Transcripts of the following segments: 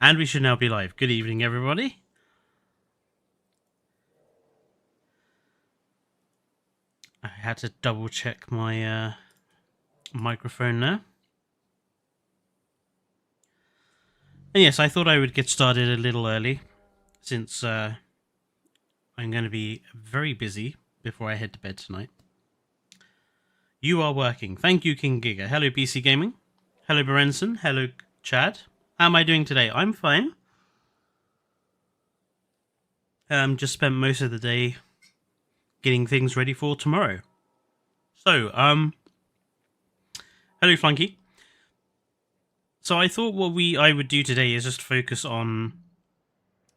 And we should now be live. Good evening, everybody. I had to double check my microphone there. And yes, I thought I would get started a little early, since I'm going to be very busy before I head to bed tonight. You are working. Thank you, King Giga. Hello, BC Gaming. Hello, Berenson. Hello, Chad. How am I doing today? I'm fine. Just spent most of the day getting things ready for tomorrow. So, hello, Flunky. So I thought what I would do today is just focus on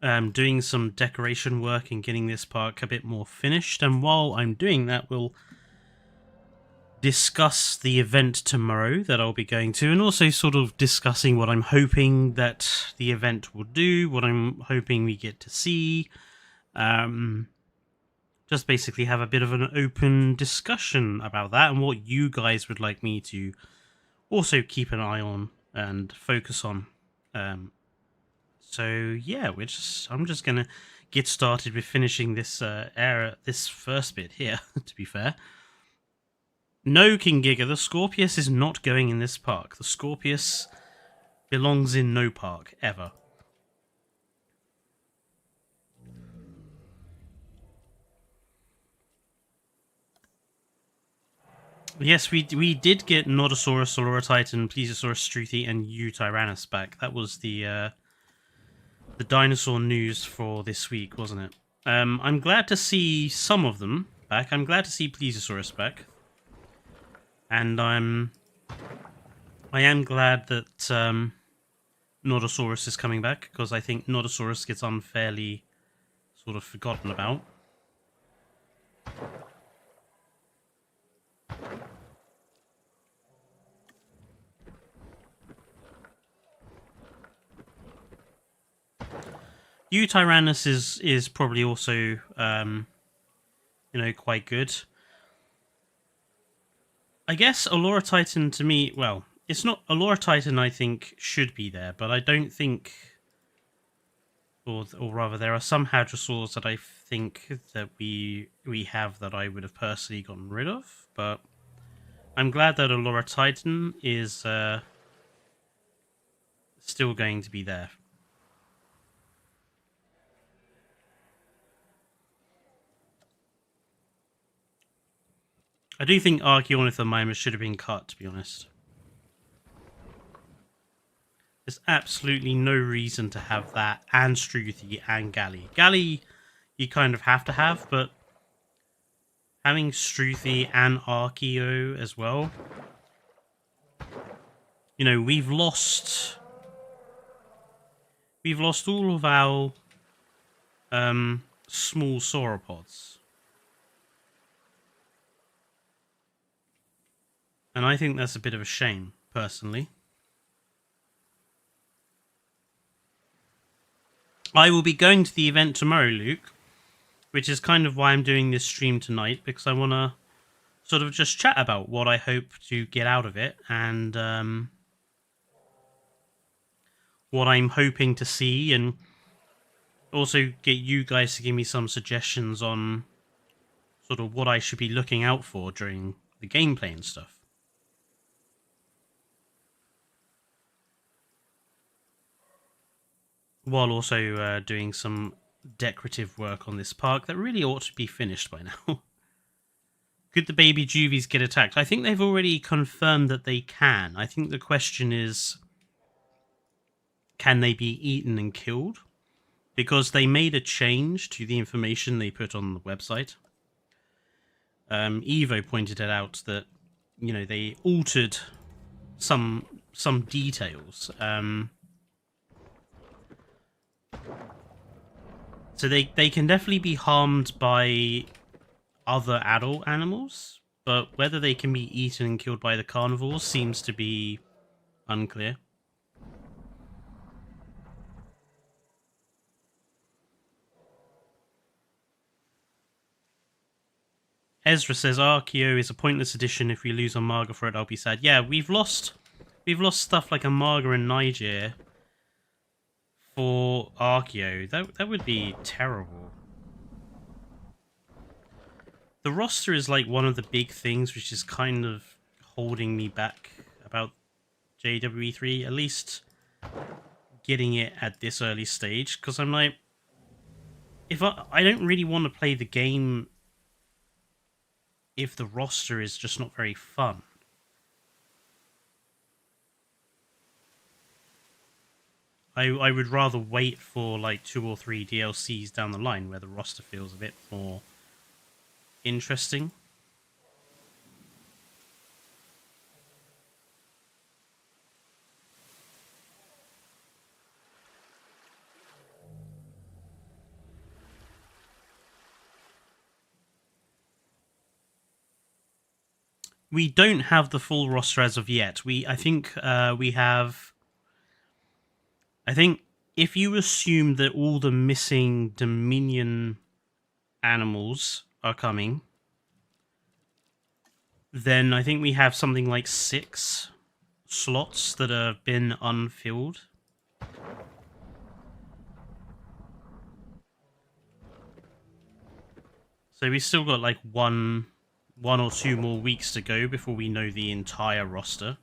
doing some decoration work and getting this park a bit more finished. And while I'm doing that, we'll discuss the event tomorrow that I'll be going to, and also sort of discussing what I'm hoping that the event will do, what I'm hoping we get to see. Just basically have a bit of an open discussion about that and what you guys would like me to also keep an eye on and focus on. So yeah, I'm just gonna get started with finishing this this first bit here. To be fair, no, King Giga, the Scorpius is not going in this park. The Scorpius belongs in no park ever. Yes, we did get Nodosaurus, Olorotitan, Plesiosaurus, Struthi, and Tyrannus back. That was the dinosaur news for this week, wasn't it? I'm glad to see some of them back. I'm glad to see Plesiosaurus back. And I am glad that Nodosaurus is coming back, because I think Nodosaurus gets unfairly sort of forgotten about. Tyrannus is probably also quite good. I guess Olorotitan to me, well, it's not Olorotitan. I think should be there, but I don't think, or rather, there are some Hadrosaurs that I think that we have that I would have personally gotten rid of. But I'm glad that Olorotitan is still going to be there. I do think Archaeornithomimus should have been cut, to be honest. There's absolutely no reason to have that, and Struthi, and Galley. Galley, you kind of have to have, but having Struthi and Archaeo as well, we've lost all of our small sauropods. And I think that's a bit of a shame, personally. I will be going to the event tomorrow, Luke, which is kind of why I'm doing this stream tonight, because I want to sort of just chat about what I hope to get out of it, and what I'm hoping to see, and also get you guys to give me some suggestions on sort of what I should be looking out for during the gameplay and stuff. While also doing some decorative work on this park that really ought to be finished by now. Could the baby juvies get attacked? I think they've already confirmed that they can. I think the question is, can they be eaten and killed? Because they made a change to the information they put on the website. Evo pointed it out that, they altered some details. So they can definitely be harmed by other adult animals, but whether they can be eaten and killed by the carnivores seems to be unclear. Ezra says Archaeo is a pointless addition. If we lose Amarga for it, I'll be sad. Yeah, we've lost stuff like Amarga and Niger for Archeo. That would be terrible. The roster is like one of the big things which is kind of holding me back about JWE3, at least getting it at this early stage, because I'm like, if I don't really want to play the game if the roster is just not very fun. I would rather wait for like 2 or 3 DLCs down the line where the roster feels a bit more interesting. We don't have the full roster as of yet. I think we have. I think if you assume that all the missing Dominion animals are coming, then I think we have something like 6 slots that have been unfilled. So we still got like one or 2 more weeks to go before we know the entire roster.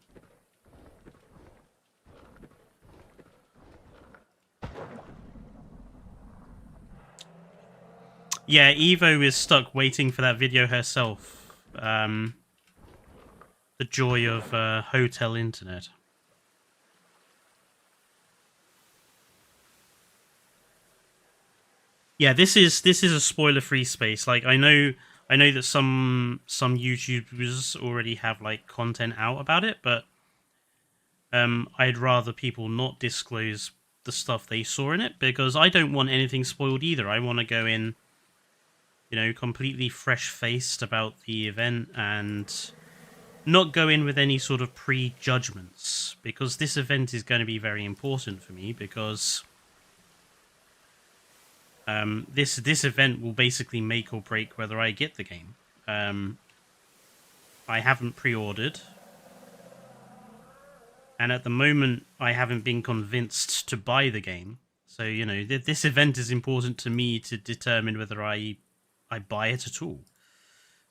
Yeah, Evo is stuck waiting for that video herself. The joy of hotel internet. Yeah, this is a spoiler-free space. Like I know that some YouTubers already have like content out about it, but I'd rather people not disclose the stuff they saw in it, because I don't want anything spoiled either. I want to go in, you know, completely fresh-faced about the event and not go in with any sort of prejudgments, because this event is going to be very important for me, because this event will basically make or break whether I get the game. I haven't pre-ordered, and at the moment I haven't been convinced to buy the game. So, you know, this event is important to me to determine whether I buy it at all.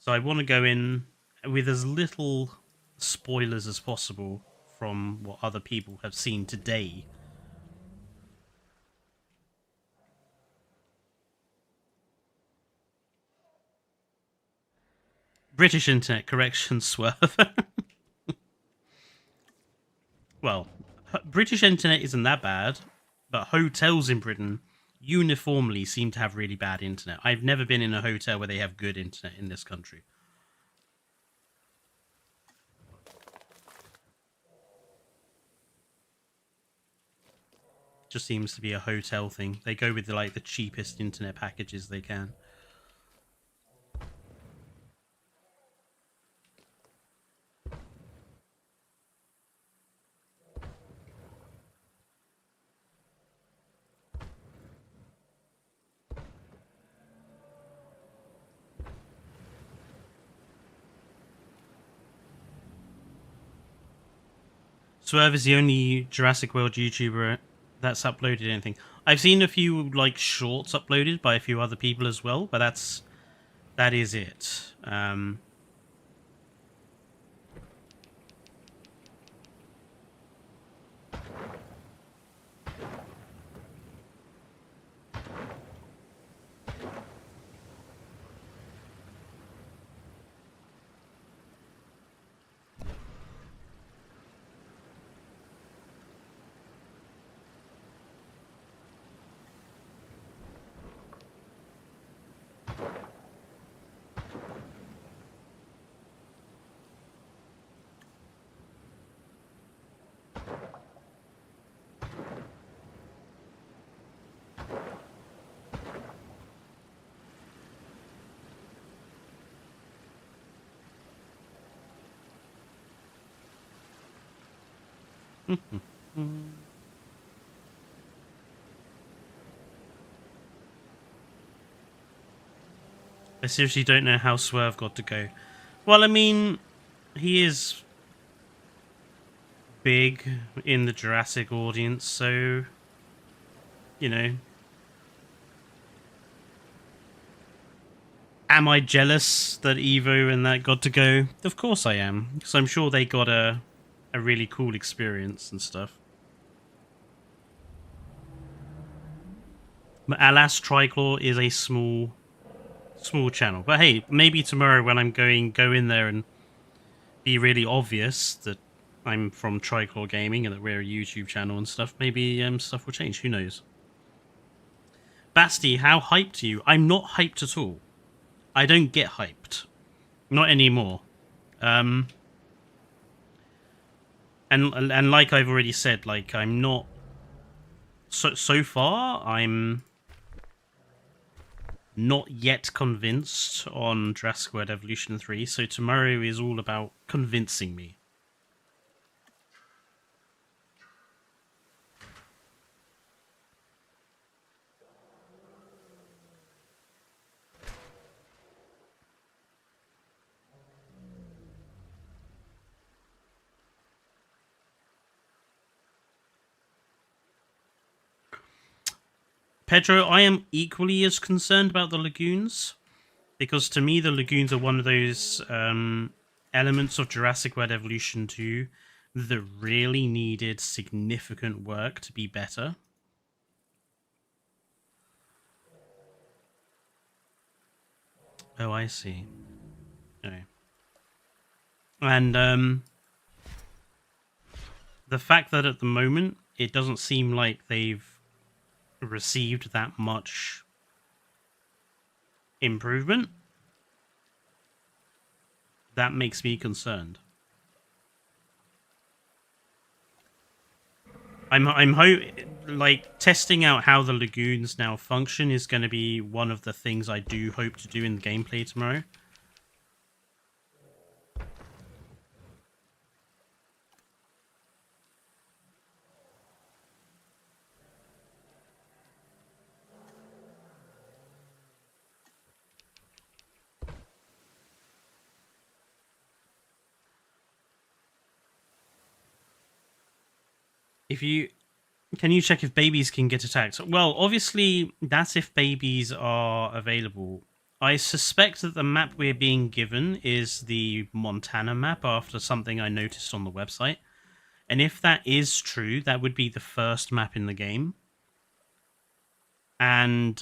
So I want to go in with as little spoilers as possible from what other people have seen today. British internet correction, Swerve. Well, British internet isn't that bad, but hotels in Britain uniformly seem to have really bad internet. I've never been in a hotel where they have good internet in this country. Just seems to be a hotel thing. They go with the cheapest internet packages they can. Swerve is the only Jurassic World YouTuber that's uploaded anything. I've seen a few like shorts uploaded by a few other people as well, but that is it. I seriously don't know how Swerve got to go. Well, I mean, he is big in the Jurassic audience, so you know, am I jealous that Evo and that got to go? Of course I am, because I'm sure they got a really cool experience and stuff. But alas, Triclaw is a small channel. But hey, maybe tomorrow when I'm go in there and be really obvious that I'm from Triclaw Gaming and that we're a YouTube channel and stuff, maybe stuff will change. Who knows? Basti, how hyped are you? I'm not hyped at all. I don't get hyped. Not anymore. And like I've already said, like I'm not so far I'm not yet convinced on Jurassic World Evolution 3, so tomorrow is all about convincing me. Pedro, I am equally as concerned about the lagoons, because to me the lagoons are one of those elements of Jurassic World Evolution 2 that really needed significant work to be better. Oh, I see. Okay. And the fact that at the moment it doesn't seem like they've received that much improvement, that makes me concerned. I'm like testing out how the lagoons now function is going to be one of the things I do hope to do in the gameplay tomorrow. Can you check if babies can get attacked? Well, obviously, that's if babies are available. I suspect that the map we're being given is the Montana map after something I noticed on the website. And if that is true, that would be the first map in the game. And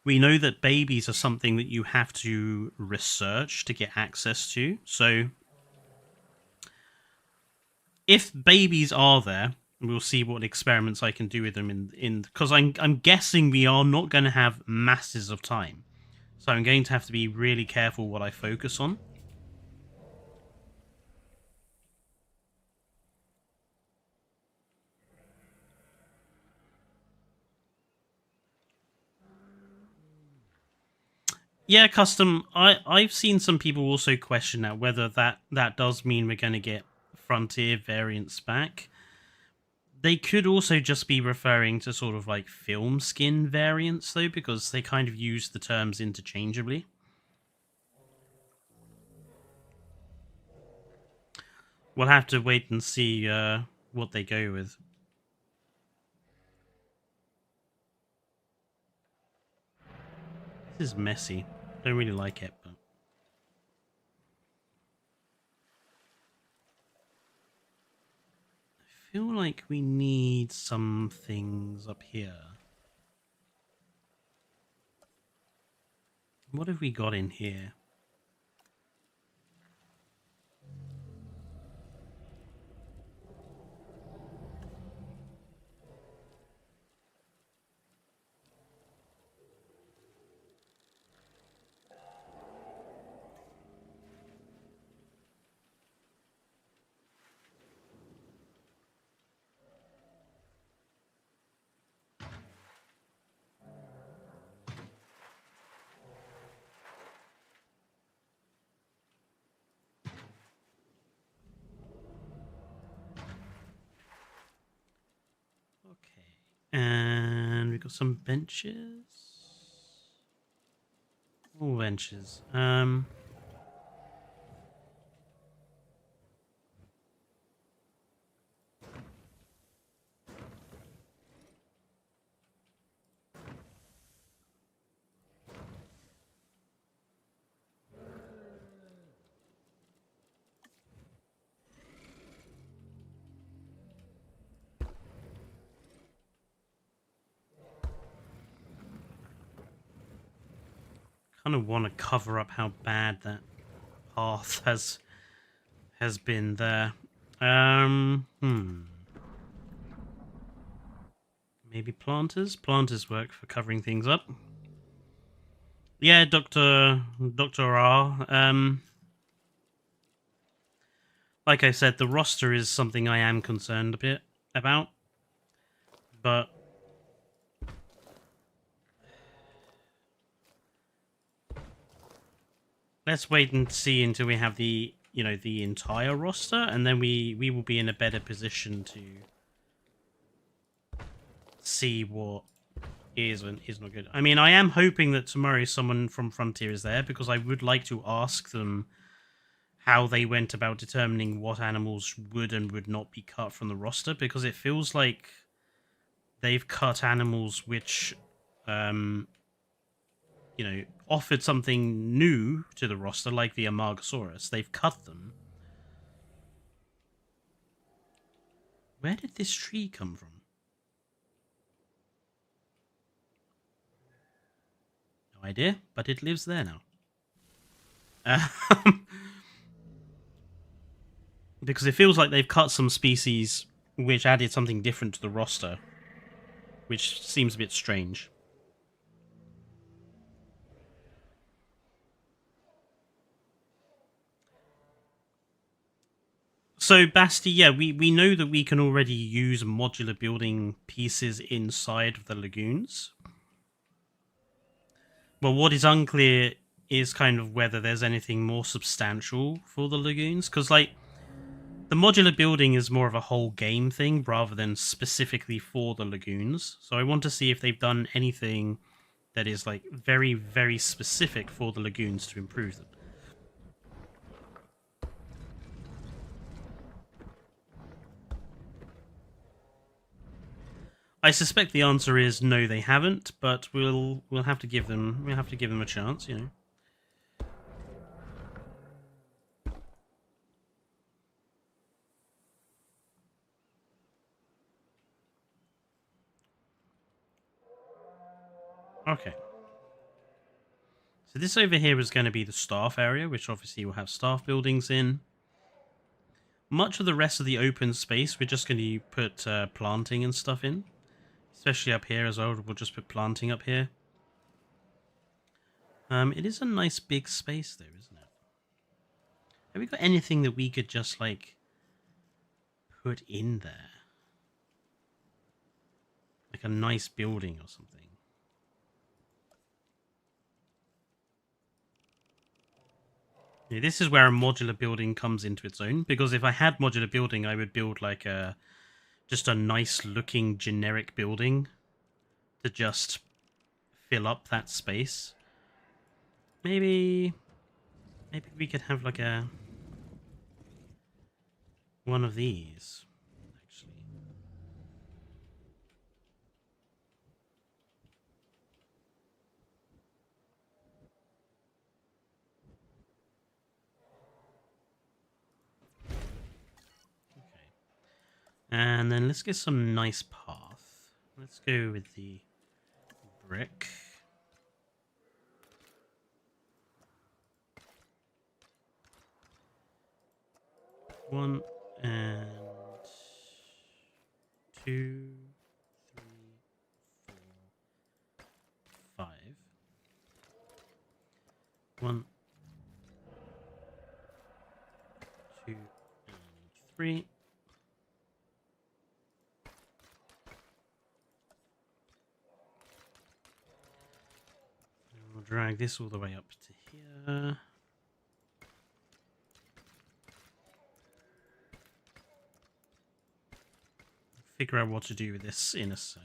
we know that babies are something that you have to research to get access to. So if babies are there, we'll see what experiments I can do with them in because I'm guessing we are not going to have masses of time, so I'm going to have to be really careful what I focus on. Yeah, custom. I've seen some people also question that whether that does mean we're going to get Frontier variants back. They could also just be referring to sort of like film skin variants, though, because they kind of use the terms interchangeably. We'll have to wait and see what they go with. This is messy. Don't really like it, but I feel like we need some things up here. What have we got in here? Okay. And we've got some benches. All benches. kind of want to cover up how bad that path has been there. Maybe planters? Planters work for covering things up. Yeah, Dr. R. Like I said, the roster is something I am concerned a bit about. But let's wait and see until we have the entire roster, and then we will be in a better position to see what is and is not good. I mean, I am hoping that tomorrow someone from Frontier is there, because I would like to ask them how they went about determining what animals would and would not be cut from the roster, because it feels like they've cut animals which offered something new to the roster, like the Amargasaurus. They've cut them. Where did this tree come from? No idea, but it lives there now. Because it feels like they've cut some species which added something different to the roster, which seems a bit strange. So, Basti, yeah, we know that we can already use modular building pieces inside of the lagoons. But what is unclear is kind of whether there's anything more substantial for the lagoons. Because, like, the modular building is more of a whole game thing rather than specifically for the lagoons. So I want to see if they've done anything that is, like, very, very specific for the lagoons to improve them. I suspect the answer is no, they haven't, but we'll have to give them a chance, Okay. So this over here is going to be the staff area, which obviously will have staff buildings in. Much of the rest of the open space, we're just going to put planting and stuff in. Especially up here as well, we'll just put planting up here. It is a nice big space though, isn't it? Have we got anything that we could just, like, put in there? Like a nice building or something? Yeah, this is where a modular building comes into its own, because if I had modular building, I would build, like, just a nice looking generic building to just fill up that space. Maybe we could have, like, one of these, actually. Okay. And then let's get some nice path. Let's go with the brick. One and two, three, four, five. One, two, and three. And we'll drag this all the way up to here. Figure out what to do with this in a sec.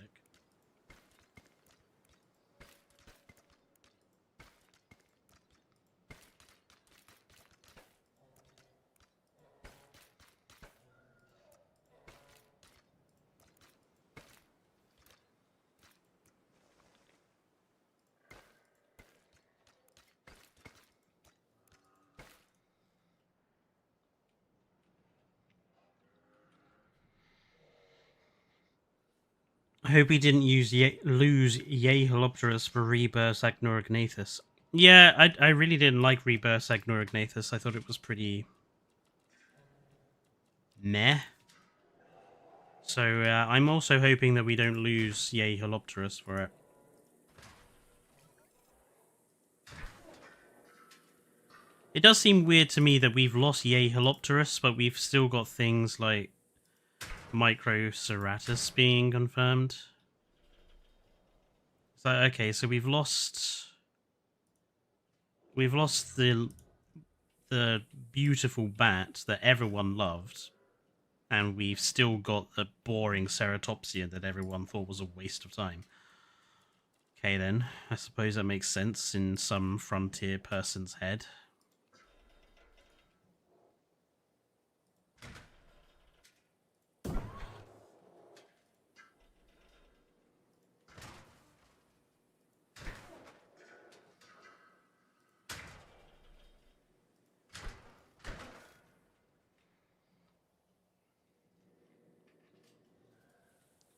I hope he didn't lose Yeholopterus for Rebirth Acnorognathus. Yeah, I really didn't like Rebirth Agnorignathus. I thought it was pretty meh. So I'm also hoping that we don't lose Yay Holopterus for it. It does seem weird to me that we've lost Yay Holopterus, but we've still got things like Microceratus being confirmed. So okay, so we've lost the beautiful bat that everyone loved, and we've still got the boring Ceratopsian that everyone thought was a waste of time. Okay then, I suppose that makes sense in some frontier person's head.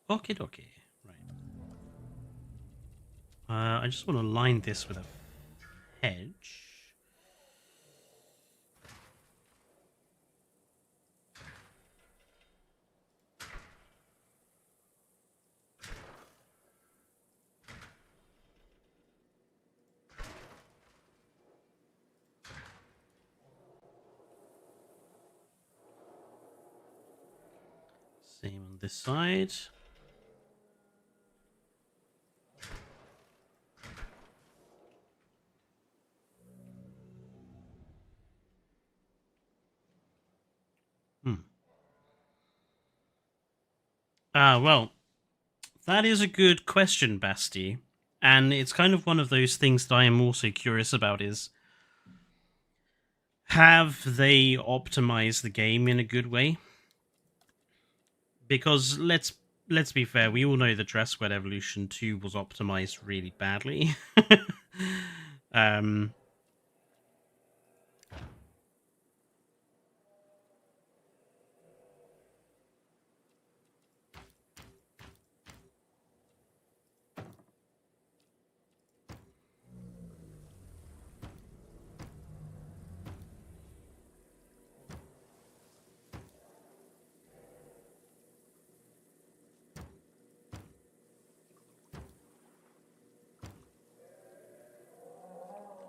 Okie dokie. Right. I just want to line this with a hedge. Same on this side. Well, that is a good question, Basti. And it's kind of one of those things that I am also curious about is, have they optimized the game in a good way? Because let's be fair, we all know that Jurassic World Evolution 2 was optimized really badly. um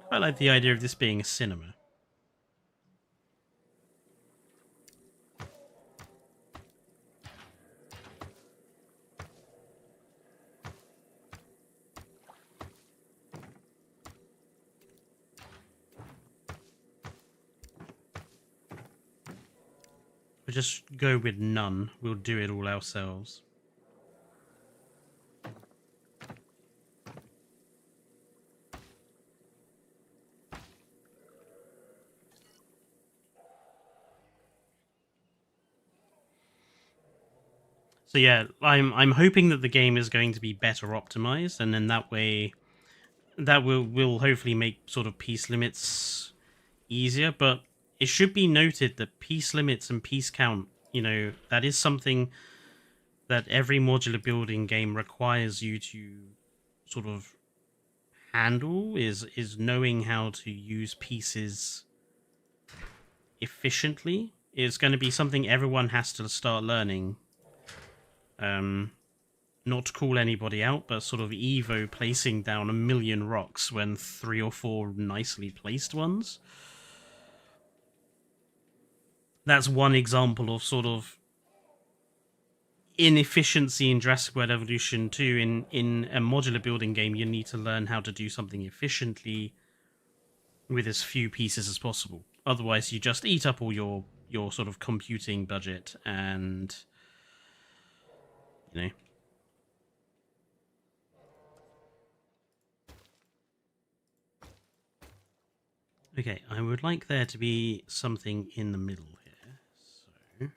I like the idea of this being a cinema. We'll just go with none. We'll do it all ourselves. So yeah, I'm hoping that the game is going to be better optimized, and then that way, that will hopefully make sort of piece limits easier. But it should be noted that piece limits and piece count, that is something that every modular building game requires you to sort of handle. Is knowing how to use pieces efficiently. It's going to be something everyone has to start learning. Not to call anybody out, but sort of Evo placing down 1,000,000 rocks when 3 or 4 nicely placed ones. That's one example of sort of inefficiency in Jurassic World Evolution 2. In a modular building game, you need to learn how to do something efficiently with as few pieces as possible. Otherwise, you just eat up all your sort of computing budget, and you know. Okay, I would like there to be something in the middle here. So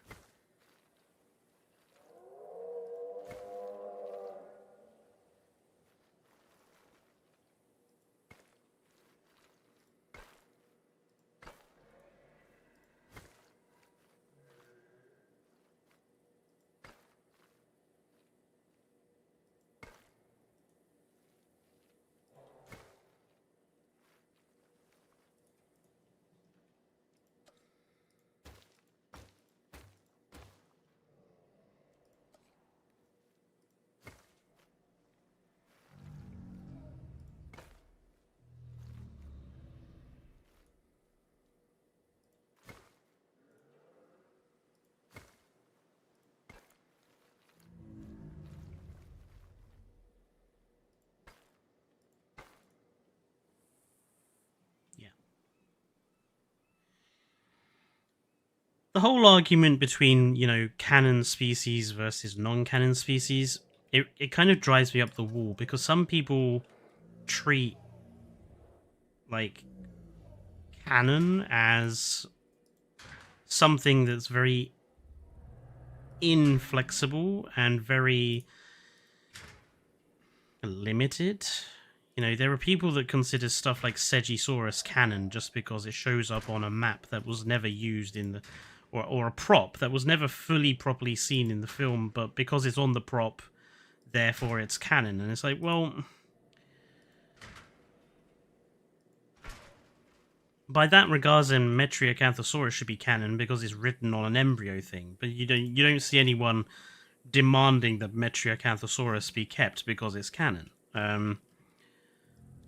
the whole argument between, you know, canon species versus non-canon species, it kind of drives me up the wall, because some people treat like canon as something that's very inflexible and very limited. You know, there are people that consider stuff like Segisaurus canon just because it shows up on a map that was never used in the, or a prop that was never fully properly seen in the film, but because it's on the prop, therefore it's canon. And it's like, well, by that regards, then Metriacanthosaurus should be canon because it's written on an embryo thing. But you don't see anyone demanding that Metriacanthosaurus be kept because it's canon.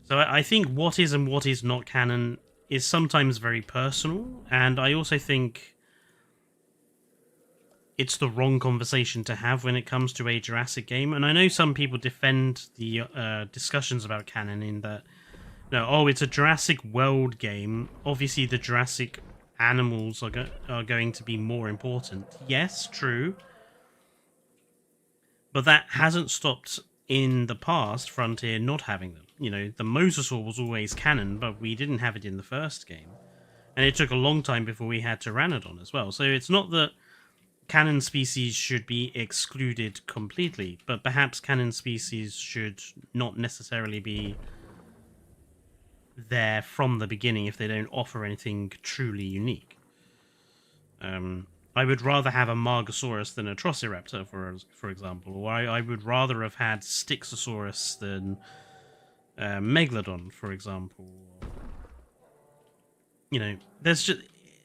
So I think what is and what is not canon is sometimes very personal, and I also think it's the wrong conversation to have when it comes to a Jurassic game. And I know some people defend the discussions about canon in that, no, oh, it's a Jurassic World game. Obviously, the Jurassic animals are going to be more important. Yes, true. But that hasn't stopped in the past Frontier not having them. You know, the mosasaur was always canon, but we didn't have it in the first game. And it took a long time before we had Pteranodon as well. So it's not that canon species should be excluded completely, but perhaps canon species should not necessarily be there from the beginning if they don't offer anything truly unique. I would rather have a Margosaurus than a Trociraptor, for example, or I would rather have had Styxosaurus than Megalodon, for example. You know, there's just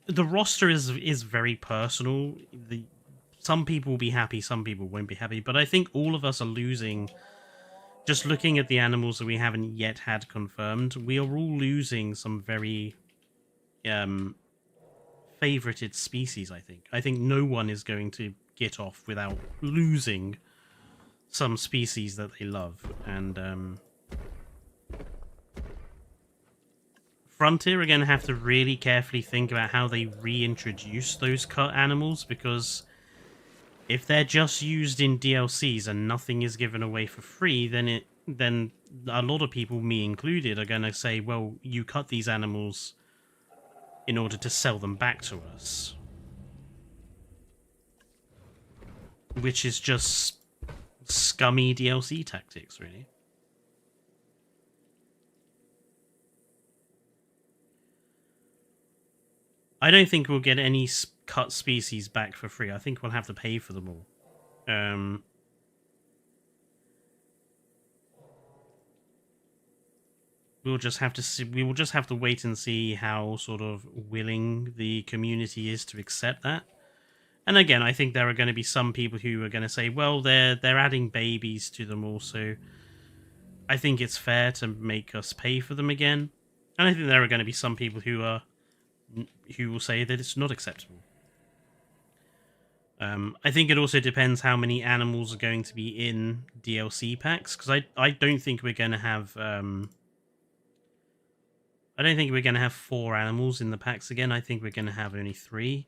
the roster is very personal. Some people will be happy, some people won't be happy, but I think all of us are losing. Just looking at the animals that we haven't yet had confirmed, we are all losing some very favorited species, I think. I think no one is going to get off without losing some species that they love. And Frontier are going to have to really carefully think about how they reintroduce those cut animals, because if they're just used in DLCs and nothing is given away for free, then a lot of people, me included, are going to say, well, you cut these animals in order to sell them back to us. Which is just scummy DLC tactics, really. I don't think we'll get any cut species back for free. I think we'll have to pay for them all. We'll just have to see. We will just have to wait and see how sort of willing the community is to accept that. And again, I think there are going to be some people who are going to say, "Well, they're adding babies to them also. I think it's fair to make us pay for them again." And I think there are going to be some people who will say that it's not acceptable. I think it also depends how many animals are going to be in DLC packs, because I don't think we're going to have I don't think we're going to have 4 animals in the packs again. I think we're going to have only 3.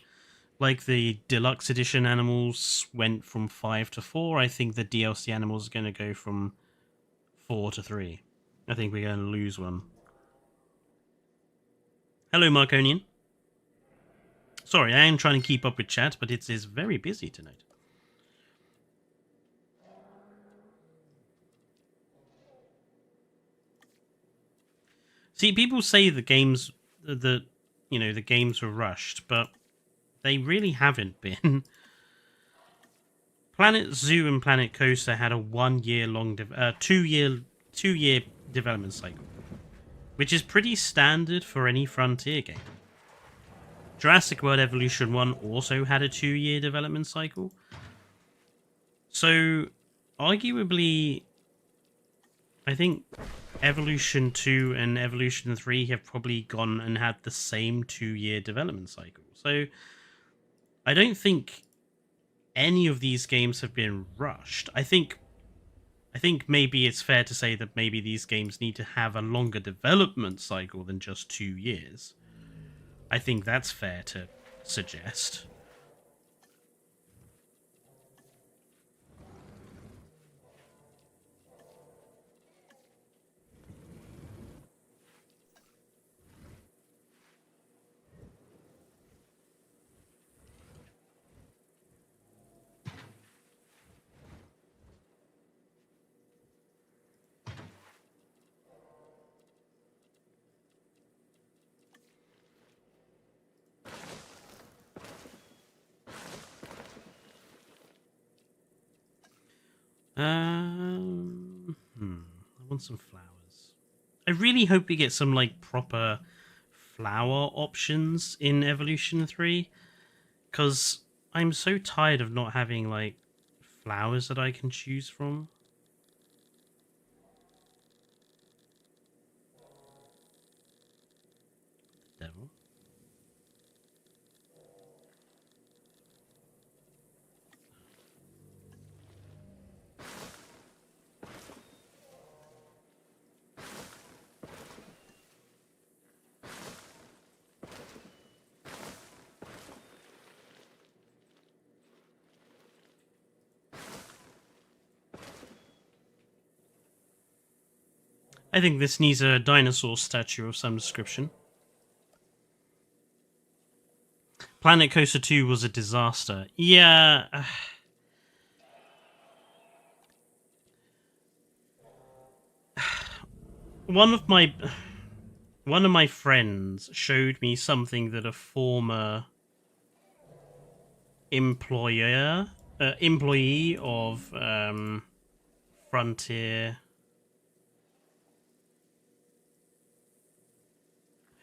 Like the deluxe edition animals went from 5 to 4. I think the DLC animals are going to go from 4 to 3. I think we're going to lose one. Hello, Marconian. Sorry, I am trying to keep up with chat, but it is very busy tonight. See, people say the games the games were rushed, but they really haven't been. Planet Zoo and Planet Coaster had a 1 year long, 2-year development cycle, which is pretty standard for any Frontier game. Jurassic World Evolution 1 also had a 2-year development cycle. So, arguably, I think Evolution 2 and Evolution 3 have probably gone and had the same 2-year development cycle. So, I don't think any of these games have been rushed. I think maybe it's fair to say that maybe these games need to have a longer development cycle than just 2 years. I think that's fair to suggest. I want some flowers. I really hope we get some like proper flower options in Evolution 3, because I'm so tired of not having like flowers that I can choose from. Devil. I think this needs a dinosaur statue of some description. Planet Coaster 2 was a disaster. Yeah. One of my friends showed me something that a former employee of Frontier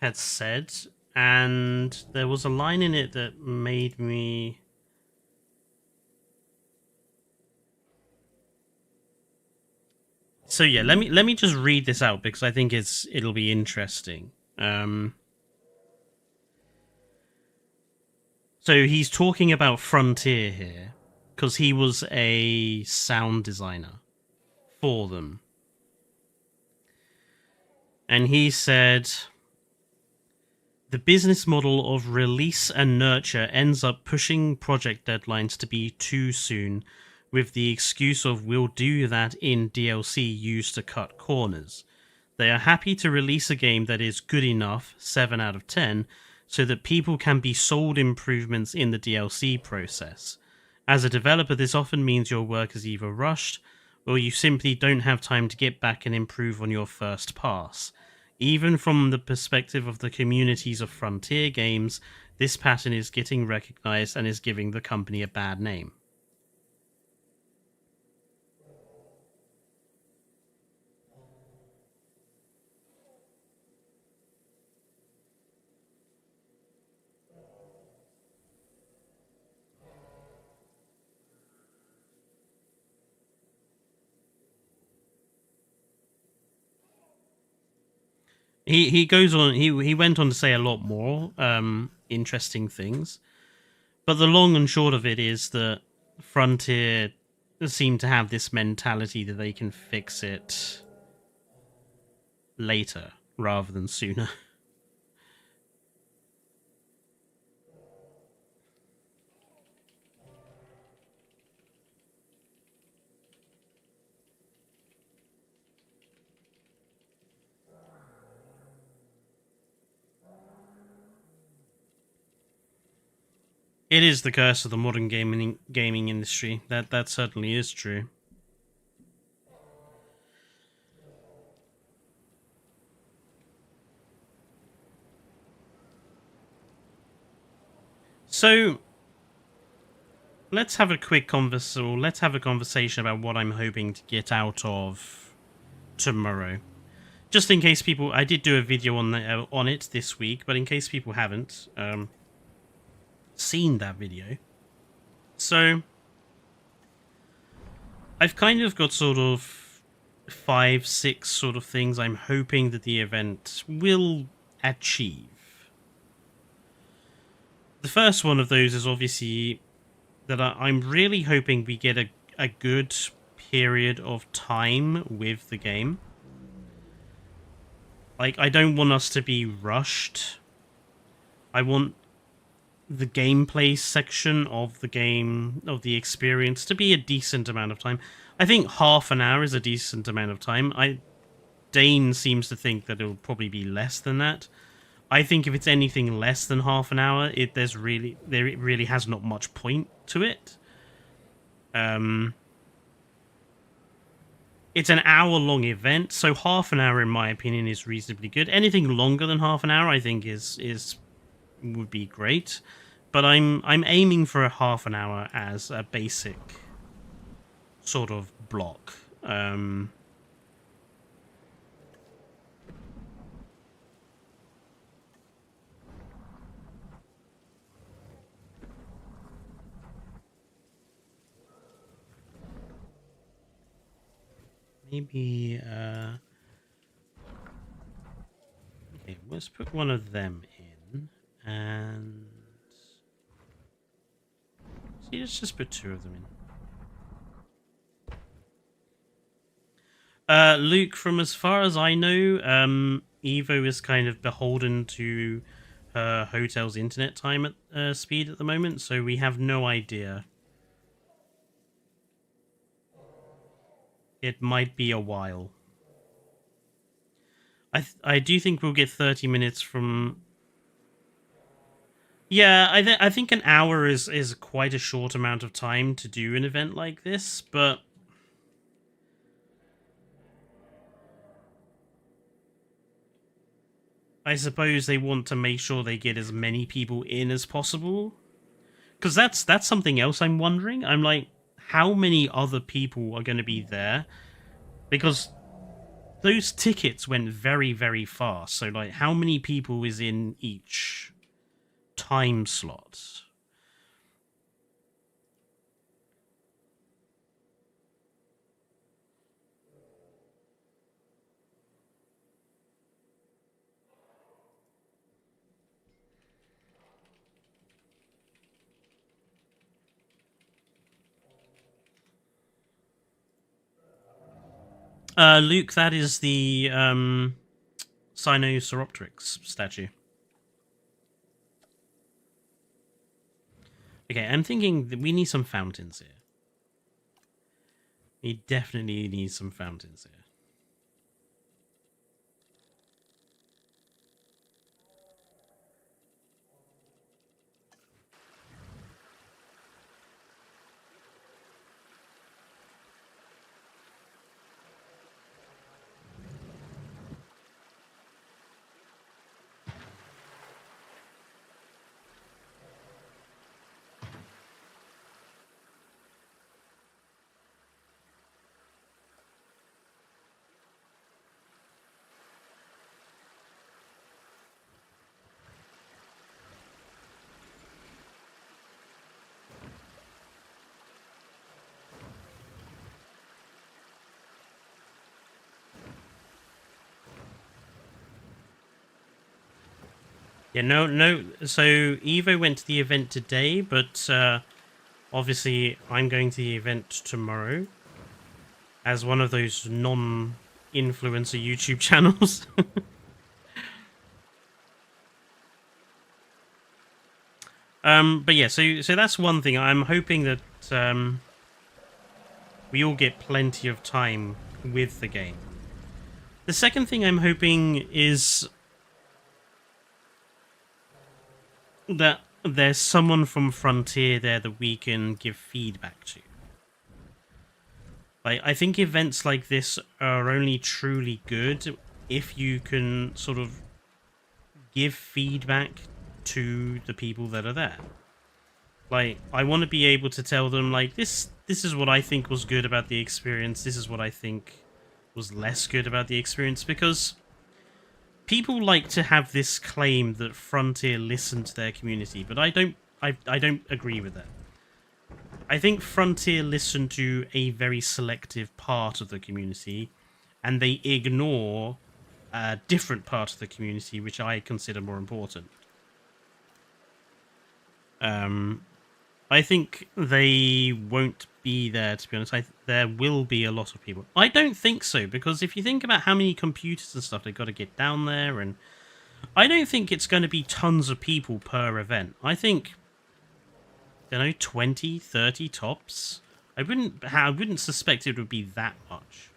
had said, and there was a line in it that made me... So yeah, let me just read this out because I think it'll be interesting. So he's talking about Frontier here because he was a sound designer for them. And he said, the business model of release and nurture ends up pushing project deadlines to be too soon, with the excuse of we'll do that in DLC used to cut corners. They are happy to release a game that is good enough, 7 out of 10, so that people can be sold improvements in the DLC process. As a developer, this often means your work is either rushed, or you simply don't have time to get back and improve on your first pass. Even from the perspective of the communities of Frontier games, this pattern is getting recognized and is giving the company a bad name. He goes on. He went on to say a lot more interesting things, but the long and short of it is that Frontier seem to have this mentality that they can fix it later rather than sooner. It is the curse of the modern gaming industry. That certainly is true. So let's have a quick let's have a conversation about what I'm hoping to get out of tomorrow. Just in case people, I did do a video on it this week, but in case people haven't seen that video, so I've kind of got sort of 5-6 sort of things I'm hoping that the event will achieve. The first one of those is obviously that I'm really hoping we get a good period of time with the game. Like, I don't want us to be rushed. I want the gameplay section of the game, of the experience, to be a decent amount of time. I think half an hour is a decent amount of time. Dane seems to think that it will probably be less than that. I think if it's anything less than half an hour, it really has not much point to it. It's an hour-long event, so half an hour, in my opinion, is reasonably good. Anything longer than half an hour, I think, would be great. But I'm aiming for a half an hour as a basic sort of block. Maybe, okay, let's put one of them in, and see, let's just put two of them in. Luke, from as far as I know, Evo is kind of beholden to her hotel's internet time at speed at the moment, so we have no idea. It might be a while. I do think we'll get 30 minutes from... Yeah, I think an hour is quite a short amount of time to do an event like this, but... I suppose they want to make sure they get as many people in as possible. Because that's something else I'm wondering. I'm like, how many other people are going to be there? Because those tickets went very, very fast. So, like, how many people is in each time slot? Luke, that is the Sinosauropteryx statue. Okay, I'm thinking that we need some fountains here. We definitely need some fountains here. Yeah, no. So Evo went to the event today, but obviously I'm going to the event tomorrow as one of those non-influencer YouTube channels. But yeah, so that's one thing. I'm hoping that we all get plenty of time with the game. The second thing I'm hoping is that there's someone from Frontier there that we can give feedback to. Like, I think events like this are only truly good if you can sort of give feedback to the people that are there. Like, I want to be able to tell them, like, this is what I think was good about the experience, this is what I think was less good about the experience, because people like to have this claim that Frontier listened to their community, but I don't agree with that. I think Frontier listened to a very selective part of the community, and they ignore a different part of the community, which I consider more important. I think they won't be there, to be honest. There will be a lot of people. I don't think so, because if you think about how many computers and stuff they've got to get down there, and I don't think it's going to be tons of people per event. I think, I don't know, 20, 30 tops. I wouldn't suspect it would be that much.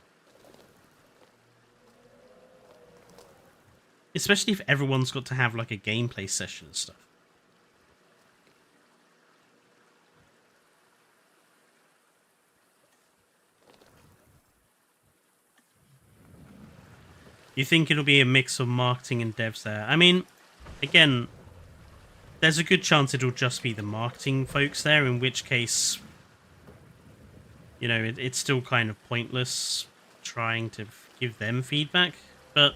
Especially if everyone's got to have like a gameplay session and stuff. You think it'll be a mix of marketing and devs there? I mean, again, there's a good chance it'll just be the marketing folks there, in which case you know, it's still kind of pointless trying to give them feedback, but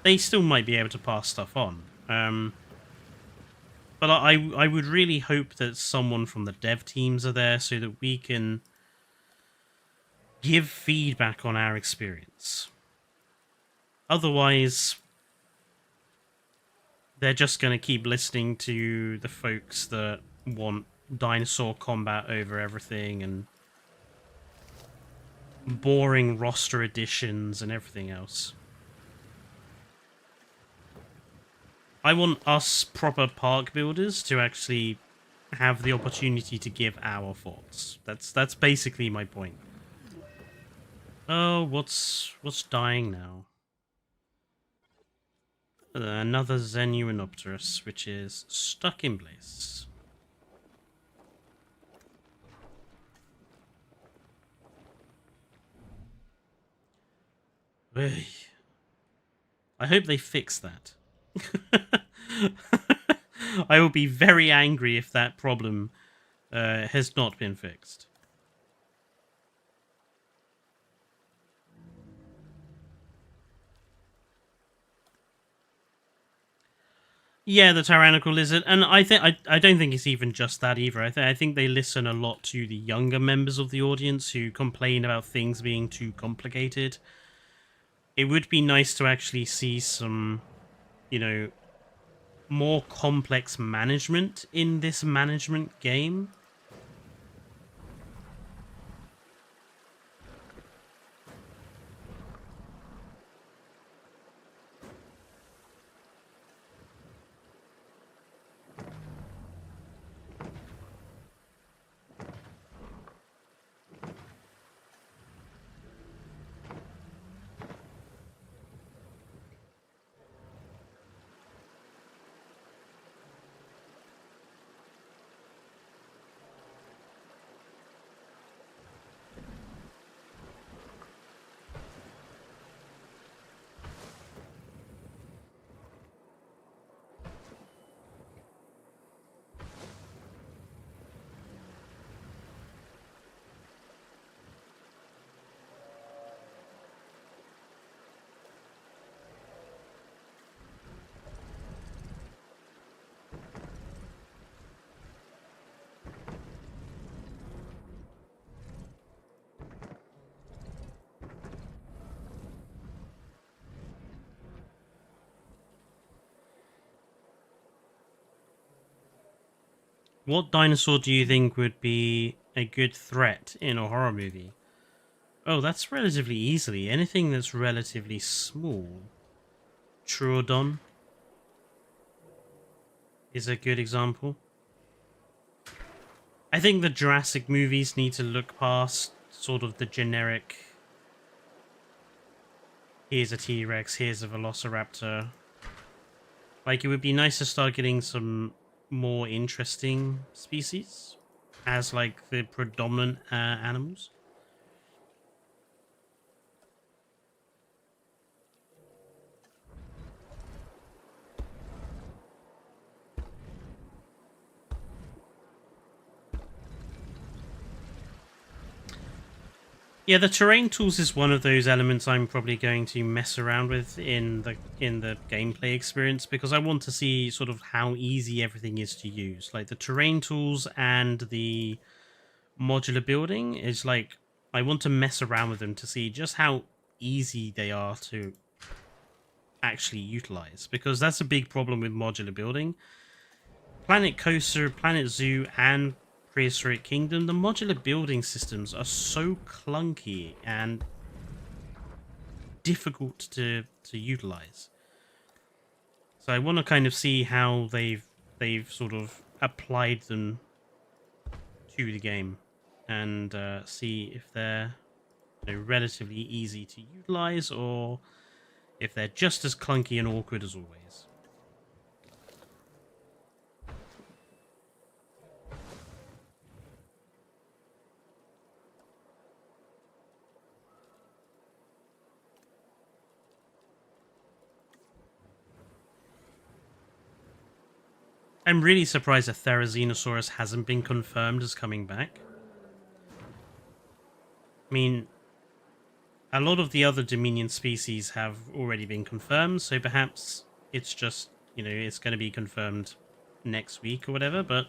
they still might be able to pass stuff on. But I would really hope that someone from the dev teams are there so that we can give feedback on our experience. Otherwise, they're just going to keep listening to the folks that want dinosaur combat over everything and boring roster additions and everything else. I want us proper park builders to actually have the opportunity to give our thoughts. That's basically my point. Oh, what's dying now? Another Zenuanopterus, which is stuck in place. Ugh. I hope they fix that. I will be very angry if that problem has not been fixed. Yeah, the tyrannical lizard, and I don't think it's even just that either. I think they listen a lot to the younger members of the audience who complain about things being too complicated. It would be nice to actually see some, you know, more complex management in this management game. What dinosaur do you think would be a good threat in a horror movie? Oh, that's relatively easily. Anything that's relatively small. Troodon is a good example. I think the Jurassic movies need to look past sort of the generic, here's a T-Rex, here's a Velociraptor. Like, it would be nice to start getting some more interesting species as, like, the predominant animals. Yeah, the terrain tools is one of those elements I'm probably going to mess around with in the gameplay experience, because I want to see sort of how easy everything is to use. Like the terrain tools and the modular building is like, I want to mess around with them to see just how easy they are to actually utilize, because that's a big problem with modular building. Planet Coaster, Planet Zoo, and Prehistoric Kingdom, the modular building systems are so clunky and difficult to utilize. So I want to kind of see how they've sort of applied them to the game, and see if they're, you know, relatively easy to utilize or if they're just as clunky and awkward as always. I'm really surprised that Therizinosaurus hasn't been confirmed as coming back. I mean, a lot of the other Dominion species have already been confirmed, so perhaps it's just, you know, it's going to be confirmed next week or whatever, but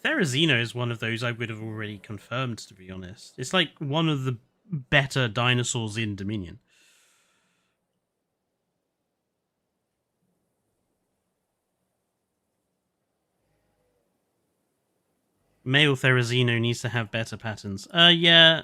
Therizino is one of those I would have already confirmed, to be honest. It's like one of the better dinosaurs in Dominion. Male Therizino needs to have better patterns. Yeah.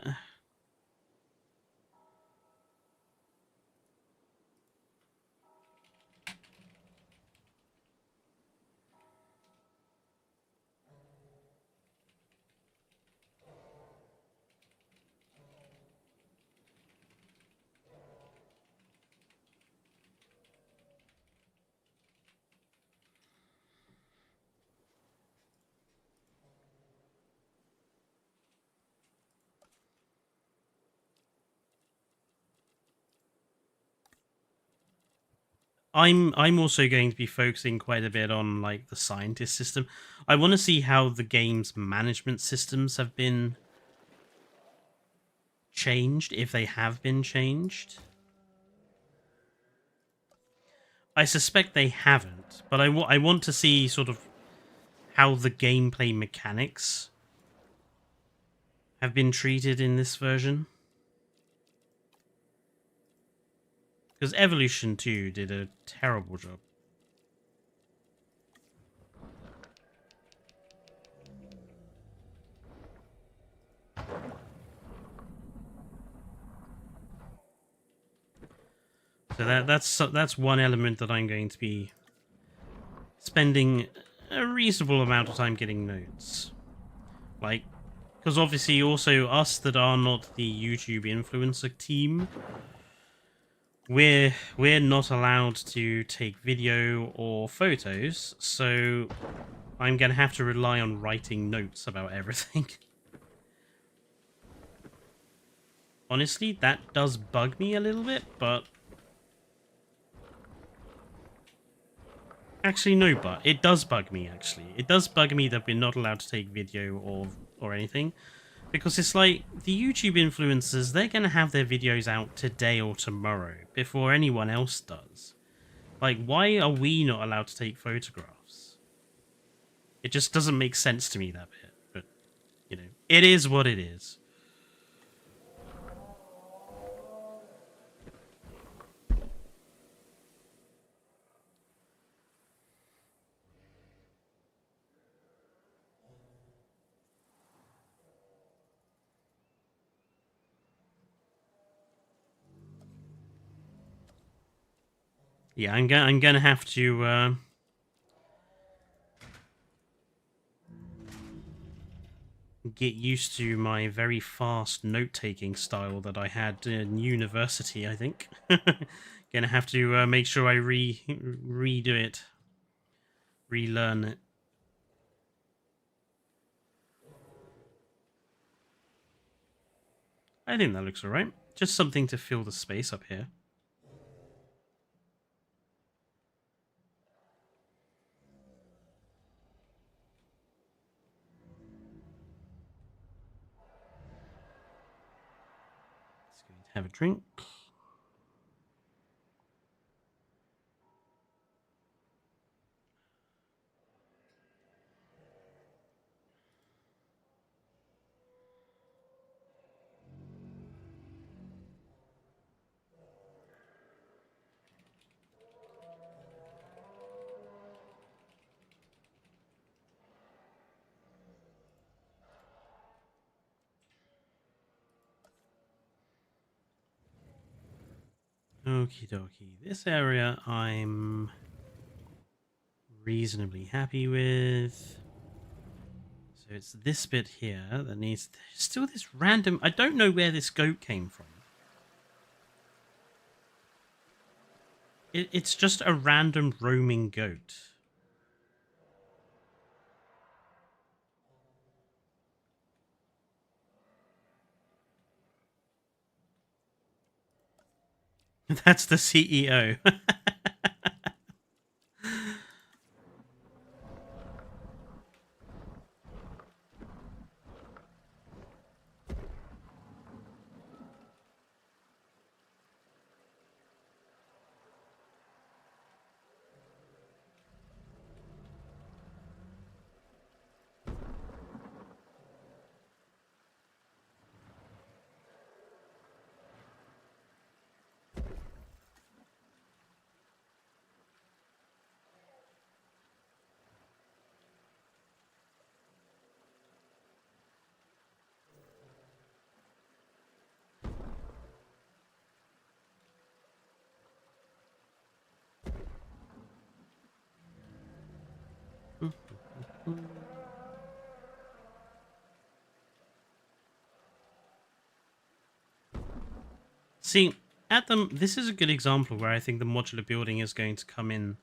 I'm also going to be focusing quite a bit on like the scientist system. I want to see how the game's management systems have been changed, if they have been changed. I suspect they haven't, but I want to see sort of how the gameplay mechanics have been treated in this version. Because Evolution 2 did a terrible job. So that's one element that I'm going to be spending a reasonable amount of time getting notes. Like, because obviously also us that are not the YouTube influencer team, we're not allowed to take video or photos, so I'm gonna have to rely on writing notes about everything. Honestly, that does bug me a little bit, but actually no, but it does bug me. Actually, it does bug me that we're not allowed to take video or anything. Because it's like, the YouTube influencers, they're going to have their videos out today or tomorrow, before anyone else does. Like, why are we not allowed to take photographs? It just doesn't make sense to me, that bit. But, you know, it is what it is. Yeah, I'm gonna have to, get used to my very fast note-taking style that I had in university, I think. Gonna have to make sure I redo it. Relearn it. I think that looks alright. Just something to fill the space up here. Let's go have a drink. Okie dokie. This area I'm reasonably happy with. So it's this bit here that needs... Still this random... I don't know where this goat came from. It's just a random roaming goat. That's the CEO. See, this is a good example where I think the modular building is going to come in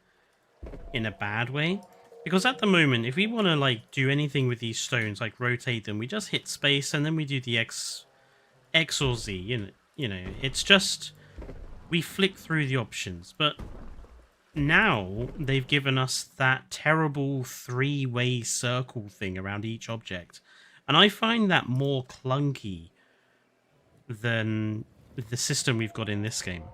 a bad way. Because at the moment, if we want to like do anything with these stones, like rotate them, we just hit space and then we do the X or Z. It's just we flick through the options. But now they've given us that terrible three-way circle thing around each object, and I find that more clunky than the system we've got in this game.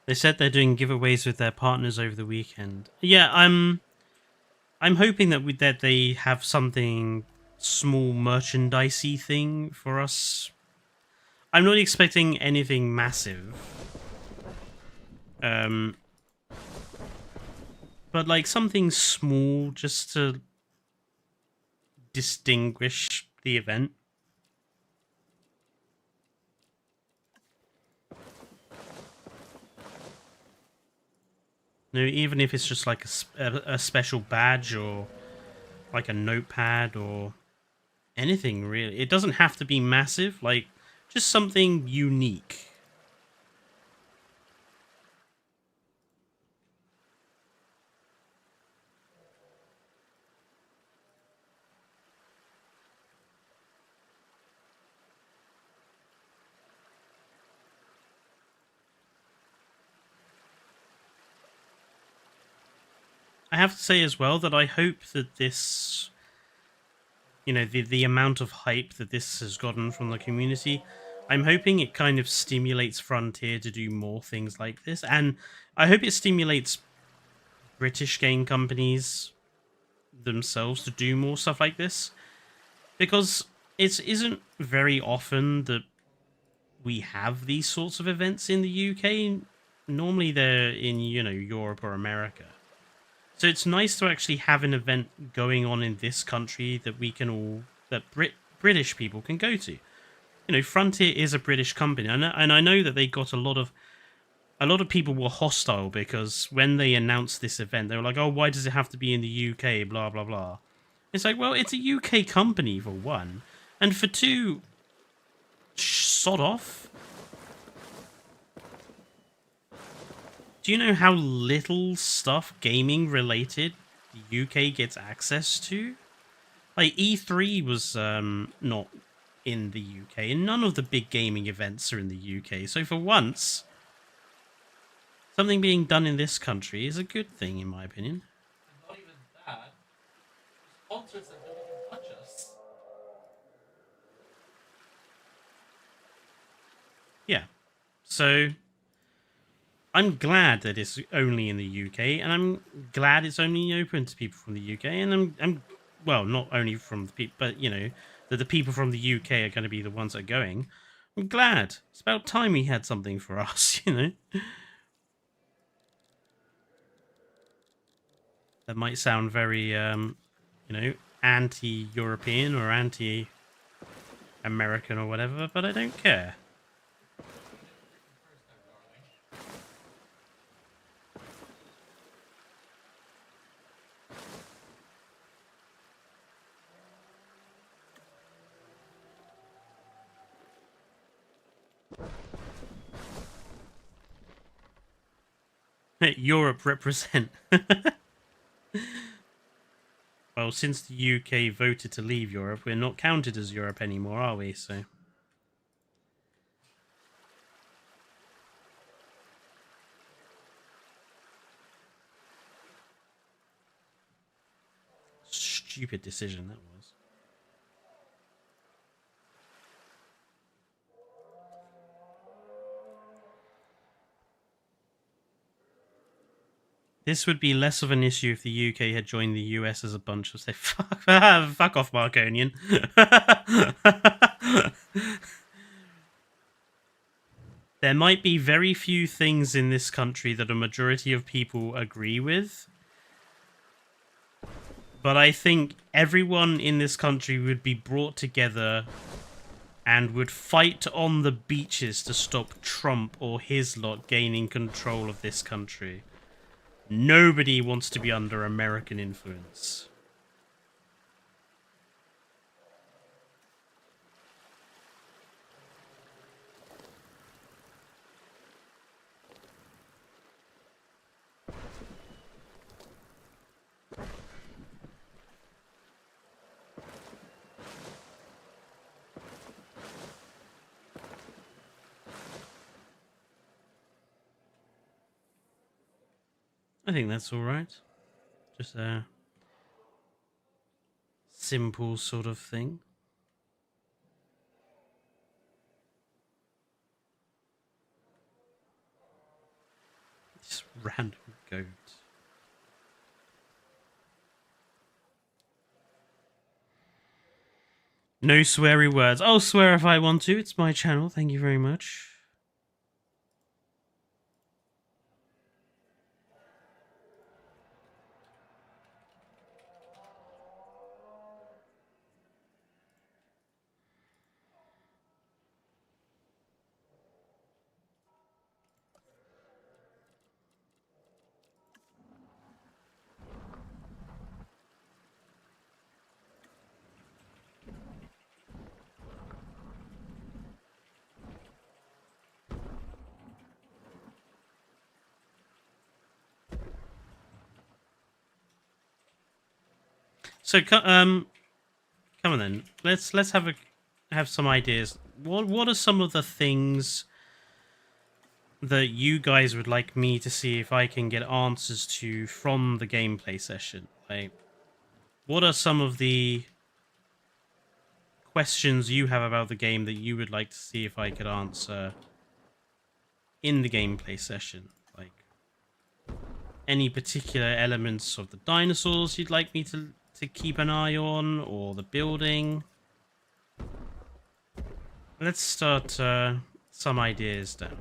They said they're doing giveaways with their partners over the weekend. Yeah, I'm hoping that they have something small merchandisey thing for us. I'm not expecting anything massive. But like something small just to distinguish the event. No, even if it's just like a special badge or like a notepad or anything really. It doesn't have to be massive, like just something unique. I have to say as well that I hope that this, the amount of hype that this has gotten from the community, I'm hoping it kind of stimulates Frontier to do more things like this. And I hope it stimulates British game companies themselves to do more stuff like this. Because it isn't very often that we have these sorts of events in the UK. Normally they're in, Europe or America. So it's nice to actually have an event going on in this country that we can all, that British people can go to. Frontier is a British company, and I know that they got a lot of people were hostile because when they announced this event, they were like, "Oh, why does it have to be in the UK?" Blah blah blah. It's like, well, it's a UK company for one, and for two, sod off. Do you know how little stuff gaming related the UK gets access to? Like E3 was not in the UK, and none of the big gaming events are in the UK. So for once, something being done in this country is a good thing, in my opinion. Not even that. Sponsors that don't even touch us. Yeah. So I'm glad that it's only in the UK, and I'm glad it's only open to people from the UK, and I'm well, not only from the people, but you know that the people from the UK are going to be the ones that are going. I'm glad. It's about time we had something for us, you know. That might sound very, you know, anti-European or anti-American or whatever, but I don't care. First there, darling. Europe represent. Well, since the UK voted to leave Europe, we're not counted as Europe anymore, are we? So. Stupid decision that was. This would be less of an issue if the UK had joined the US as a bunch of say fuck, fuck off, Marconian. There might be very few things in this country that a majority of people agree with. But I think everyone in this country would be brought together and would fight on the beaches to stop Trump or his lot gaining control of this country. Nobody wants to be under American influence. I think that's all right. Just a simple sort of thing. Just random goat. No sweary words. I'll swear if I want to. It's my channel. Thank you very much. So, come on then. Let's have some ideas. What are some of the things that you guys would like me to see if I can get answers to from the gameplay session? Like, what are some of the questions you have about the game that you would like to see if I could answer in the gameplay session? Like, any particular elements of the dinosaurs you'd like me to keep an eye on, or the building? Let's start some ideas down.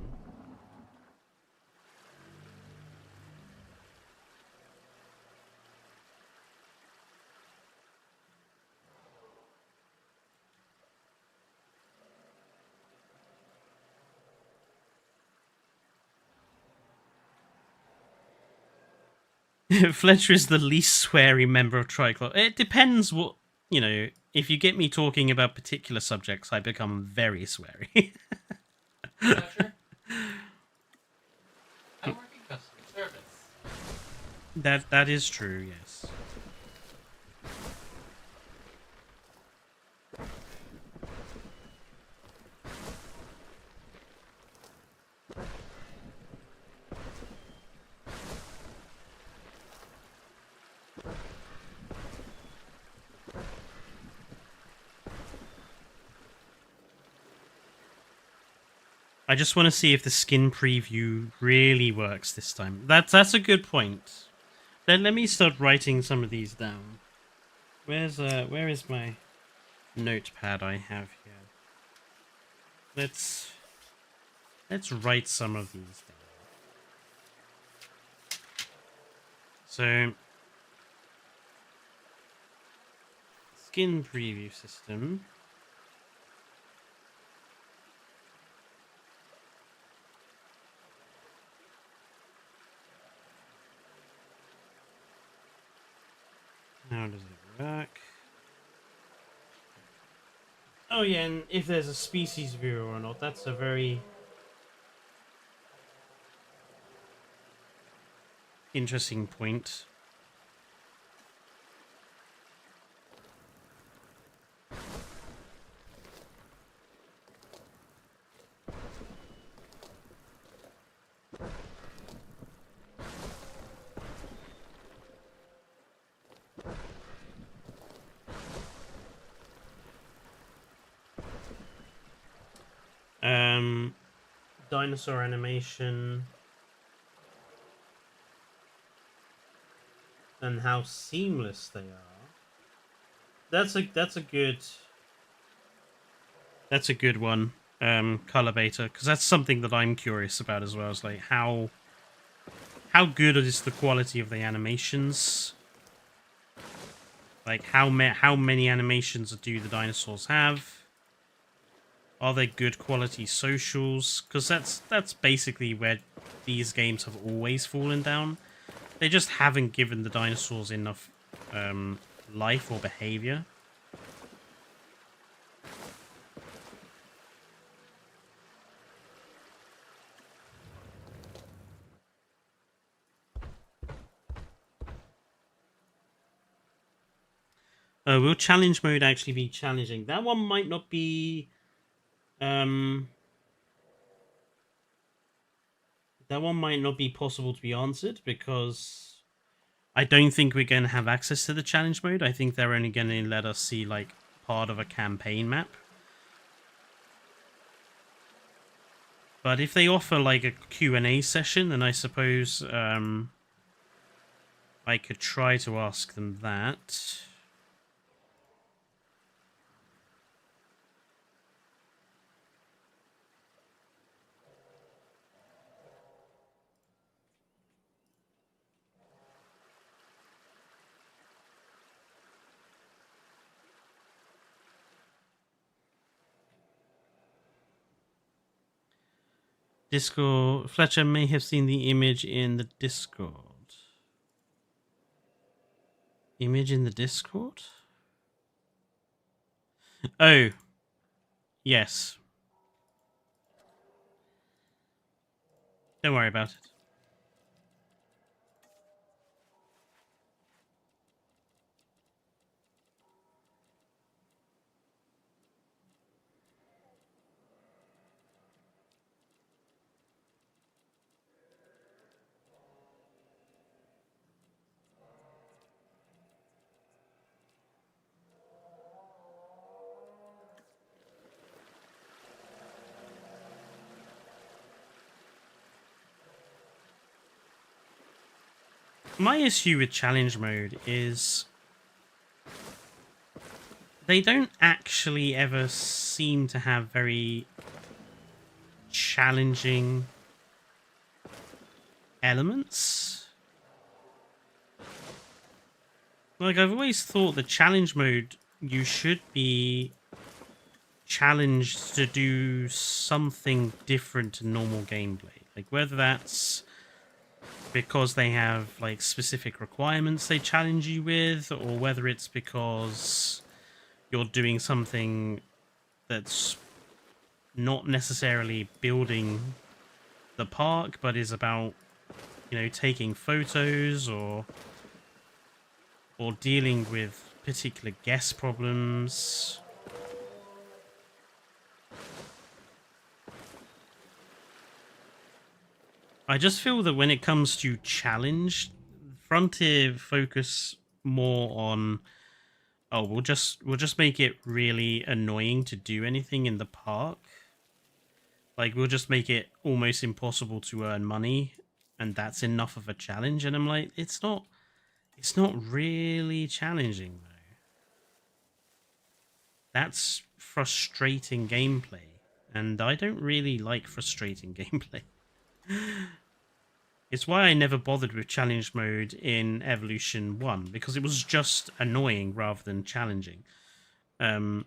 Fletcher is the least sweary member of Triclop. It depends what, you know, if you get me talking about particular subjects, I become very sweary. Fletcher, I'm working customer service. That is true, yes. I just want to see if the skin preview really works this time. That's a good point. Then let me start writing some of these down. Where is my notepad I have here? Let's write some of these down. So, skin preview system. How does it work? Oh yeah, and if there's a species viewer or not, that's a very interesting point. Dinosaur animation and how seamless they are. That's a good one. Color beta, because that's something that I'm curious about as well. Is like how good is the quality of the animations? Like how many animations do the dinosaurs have? Are they good quality socials? Because that's basically where these games have always fallen down. They just haven't given the dinosaurs enough life or behavior. Will challenge mode actually be challenging? That one might not be... that one might not be possible to be answered, because I don't think we're going to have access to the challenge mode. I think they're only going to let us see, like, part of a campaign map. But if they offer, like, a Q&A session, then I suppose I could try to ask them that. Discord. Fletcher may have seen the image in the Discord. Image in the Discord? Oh. Yes. Don't worry about it. My issue with challenge mode is they don't actually ever seem to have very challenging elements. Like, I've always thought the challenge mode, you should be challenged to do something different to normal gameplay. Like, whether that's because they have, like, specific requirements they challenge you with, or whether it's because you're doing something that's not necessarily building the park, but is about, you know, taking photos or dealing with particular guest problems. I just feel that when it comes to challenge, Frontier focus more on, oh, we'll just make it really annoying to do anything in the park. Like, we'll just make it almost impossible to earn money, and that's enough of a challenge. And I'm like, it's not really challenging though. That's frustrating gameplay, and I don't really like frustrating gameplay. It's why I never bothered with challenge mode in Evolution 1, because it was just annoying rather than challenging. I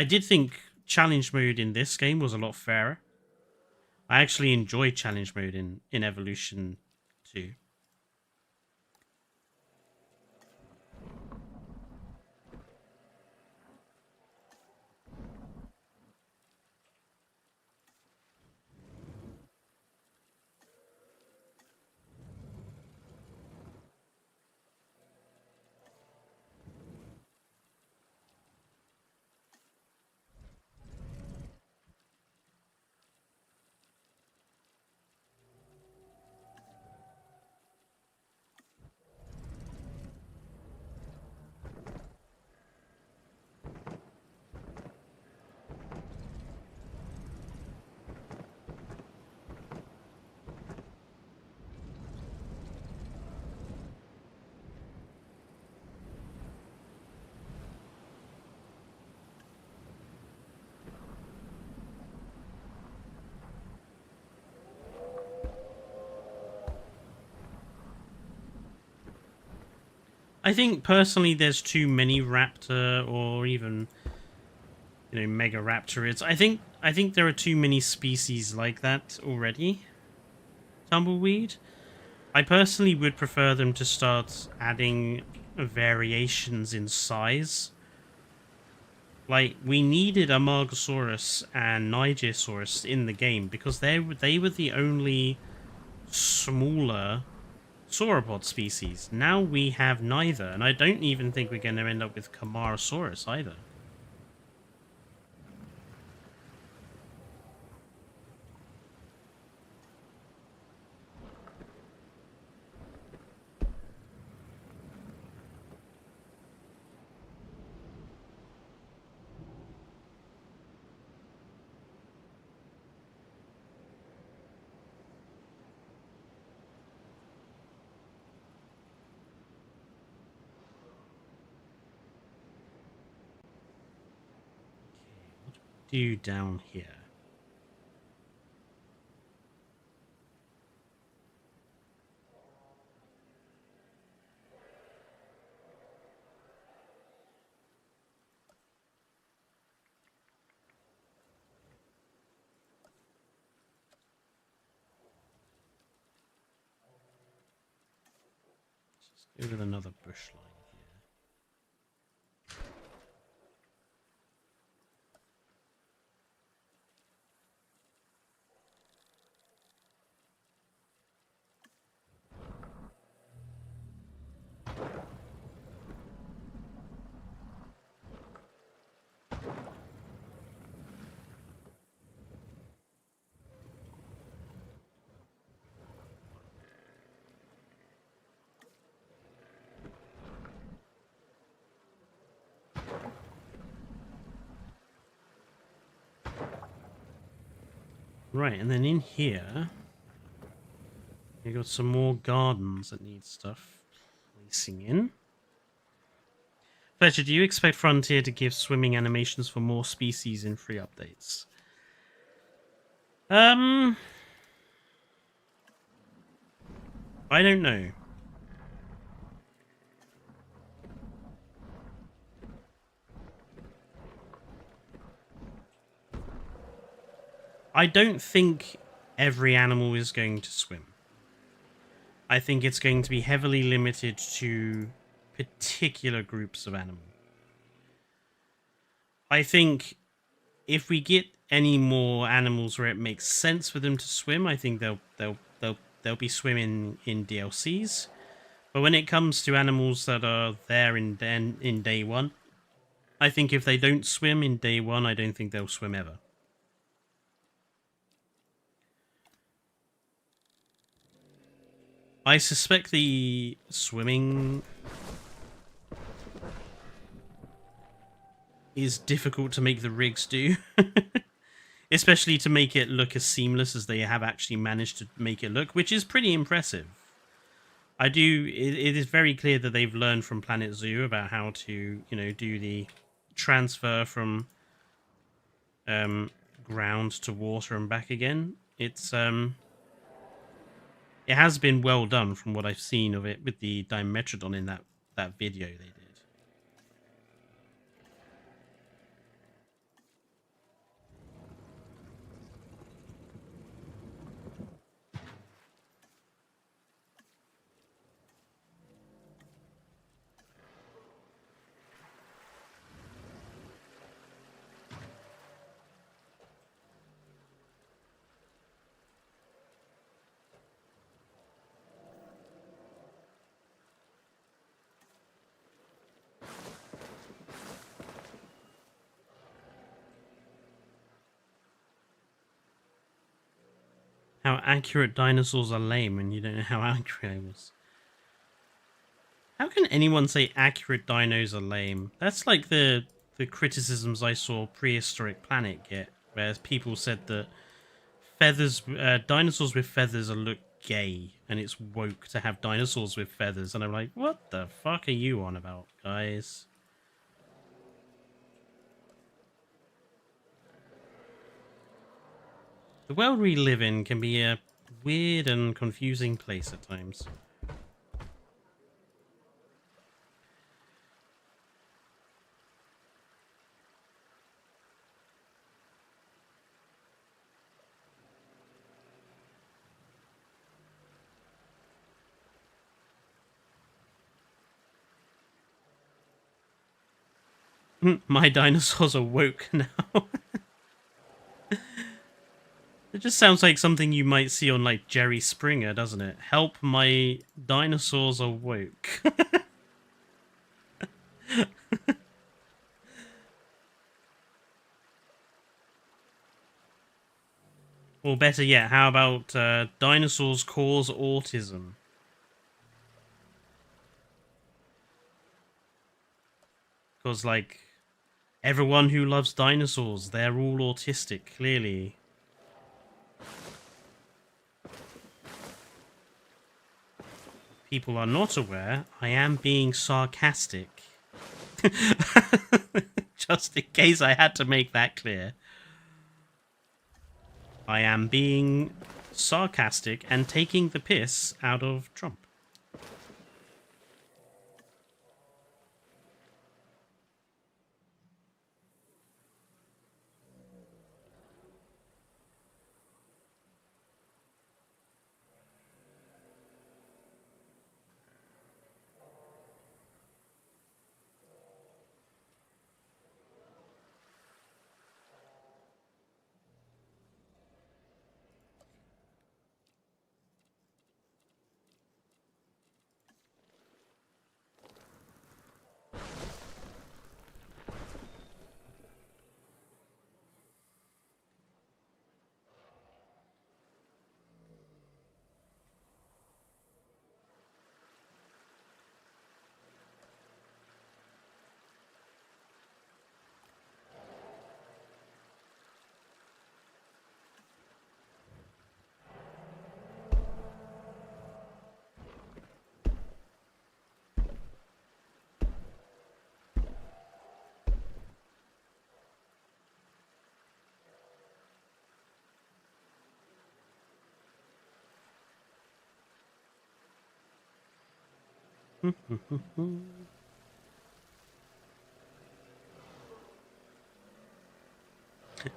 did think challenge mode in this game was a lot fairer. I actually enjoyed challenge mode in Evolution 2. I think personally there's too many raptor or even mega raptorids. I think there are too many species like that already. Tumbleweed. I personally would prefer them to start adding variations in size. Like, we needed a Margosaurus and Nigersaurus in the game because they were the only smaller sauropod species. Now we have neither, and I don't even think we're going to end up with Camarasaurus either. Do down here. Let's go with another bush line. Right, and then in here, we got some more gardens that need stuff placing in. Fletcher, do you expect Frontier to give swimming animations for more species in free updates? I don't know. I don't think every animal is going to swim. I think it's going to be heavily limited to particular groups of animals. I think if we get any more animals where it makes sense for them to swim, I think they'll be swimming in DLCs. But when it comes to animals that are there in day one, I think if they don't swim in day one, I don't think they'll swim ever. I suspect the swimming is difficult to make the rigs do. especially to make it look as seamless as they have actually managed to make it look, which is pretty impressive. It is very clear that they've learned from Planet Zoo about how to, you know, do the transfer from ground to water and back again. It has been well done from what I've seen of it with the Dimetrodon in that video they did. How accurate dinosaurs are lame, and you don't know how accurate I was. How can anyone say accurate dinos are lame? That's like the criticisms I saw Prehistoric Planet get, where people said that dinosaurs with feathers look gay, and it's woke to have dinosaurs with feathers. And I'm like, what the fuck are you on about, guys? The world we live in can be a weird and confusing place at times. My dinosaurs are woke now. It just sounds like something you might see on, like, Jerry Springer, doesn't it? Help, my dinosaurs are woke. Or better yet, how about dinosaurs cause autism? Because, like, everyone who loves dinosaurs, they're all autistic, clearly. People are not aware, I am being sarcastic. Just in case I had to make that clear. I am being sarcastic and taking the piss out of Trump.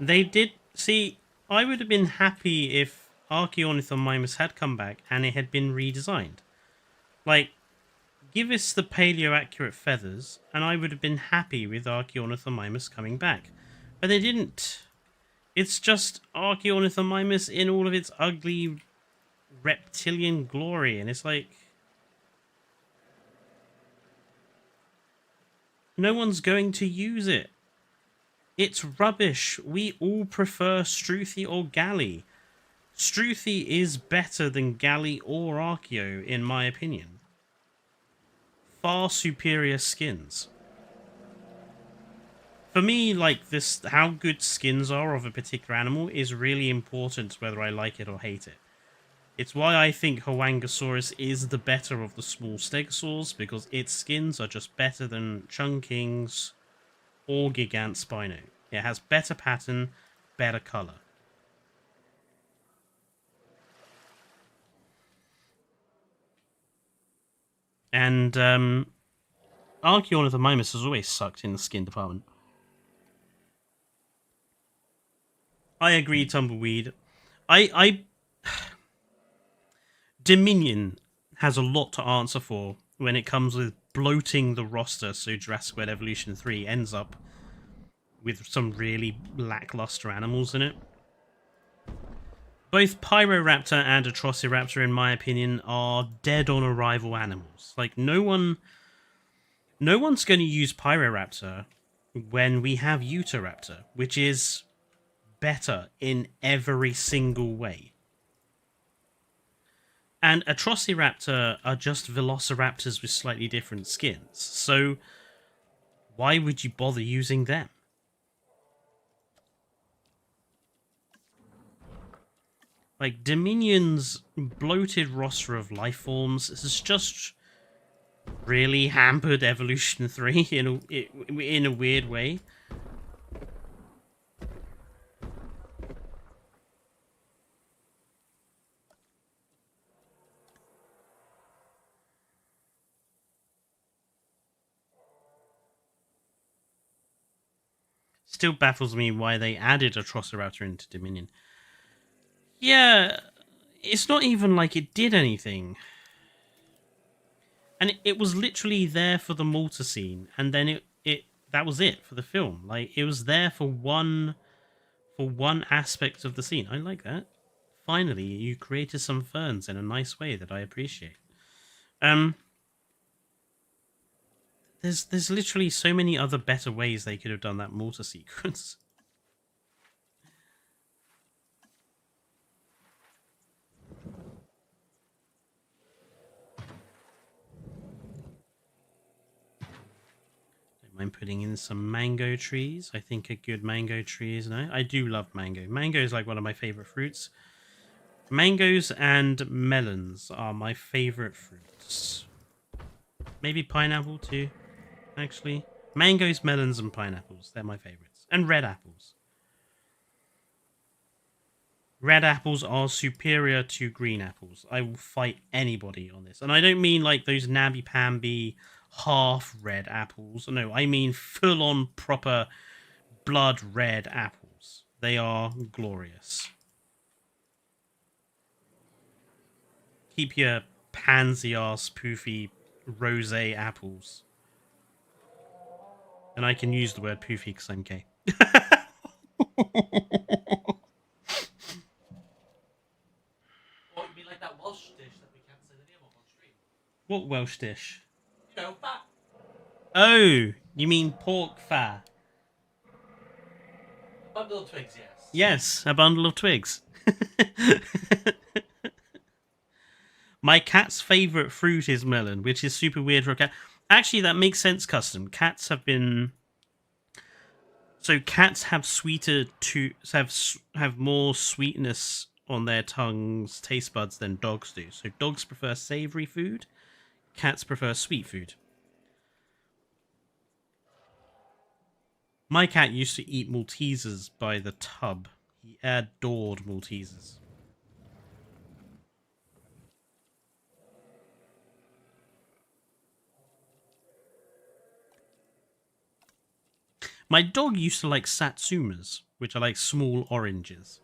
They did see. I would have been happy if Archaeornithomimus had come back and it had been redesigned. Like, give us the paleo-accurate feathers, and I would have been happy with Archaeornithomimus coming back. But they didn't. It's just Archaeornithomimus in all of its ugly reptilian glory, and it's like, no one's going to use it. It's rubbish. We all prefer Struthi or Galley. Struthi is better than Galley or Archeo, in my opinion. Far superior skins. For me, like this, how good skins are of a particular animal is really important whether I like it or hate it. It's why I think Huangosaurus is the better of the small stegosaurs, because its skins are just better than Chunking's or Gigant Spino. It has better pattern, better colour. And Archaeornithomimus has always sucked in the skin department. I agree, Tumbleweed. I Dominion has a lot to answer for when it comes with bloating the roster, so Jurassic World Evolution 3 ends up with some really lackluster animals in it. Both Pyroraptor and Atrociraptor, in my opinion, are dead on arrival animals. Like, no one's going to use Pyroraptor when we have Utahraptor, which is better in every single way. And Atrociraptor are just velociraptors with slightly different skins. So why would you bother using them? Like, Dominion's bloated roster of life forms has just really hampered Evolution 3 in a weird way. Still baffles me why they added Atrociraptor into Dominion. Yeah, it's not even like it did anything. And it was literally there for the Malta scene, and then that was it for the film. Like, it was there for one aspect of the scene. I like that. Finally, you created some ferns in a nice way that I appreciate. There's literally so many other better ways they could have done that Malta sequence. Don't mind putting in some mango trees. I think a good mango tree is nice. I do love mango. Mango is like one of my favorite fruits. Mangoes and melons are my favorite fruits. Maybe pineapple too, actually. Mangoes, melons, and pineapples. They're my favorites. And red apples. Red apples are superior to green apples. I will fight anybody on this. And I don't mean like those namby-pamby half red apples. No, I mean full-on proper blood red apples. They are glorious. Keep your pansy-ass poofy rosé apples. And I can use the word poofy because I'm gay. Or you mean like that Welsh dish that we can't say the name of on stream? What Welsh dish? You know, fat. Oh, you mean pork fat? Bundle of twigs, yes. Yes, a bundle of twigs. My cat's favourite fruit is melon, which is super weird for a cat. Actually, that makes sense, Custom. Cats have been... So cats have have more sweetness on their tongues, taste buds than dogs do. So dogs prefer savoury food, cats prefer sweet food. My cat used to eat Maltesers by the tub. He adored Maltesers. My dog used to like Satsumas, which are like small oranges.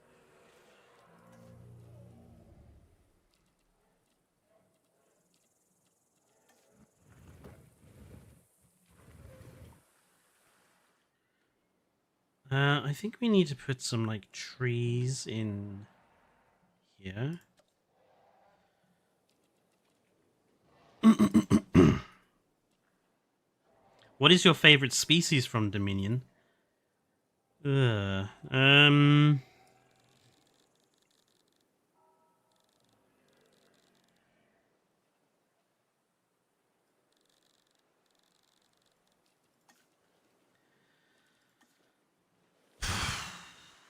I think we need to put some like trees in here. What is your favorite species from Dominion? Uh, um...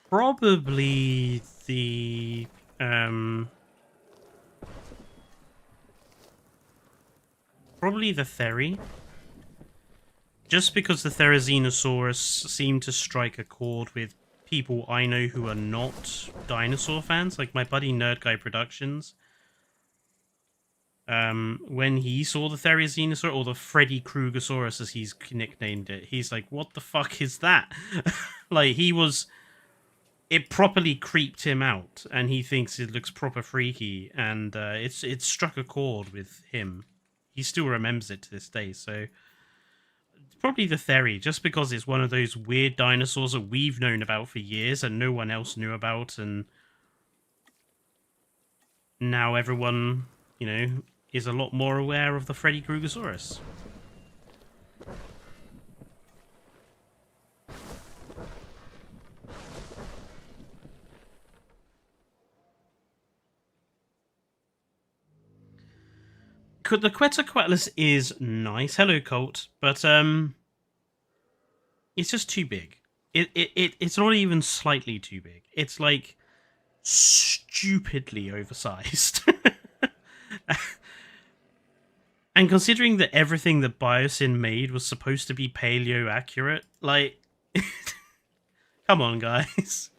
Probably the um probably the Theri. Just because the Therizinosaurus seem to strike a chord with people I know who are not dinosaur fans, like my buddy Nerd Guy Productions. When he saw the Therizinosaur, or the Freddy Kruegersaurus as he's nicknamed it, he's like, "What the fuck is that?" Like it properly creeped him out, and he thinks it looks proper freaky, and it struck a chord with him. He still remembers it to this day, so it's probably the Theri, just because it's one of those weird dinosaurs that we've known about for years and no one else knew about, and now everyone, is a lot more aware of the Freddy Kruegersaurus. The Quetzalcoatlus is nice. Hello, Colt, but it's just too big. It's not even slightly too big. It's like stupidly oversized. And considering that everything that Biosyn made was supposed to be paleo accurate, like, come on, guys.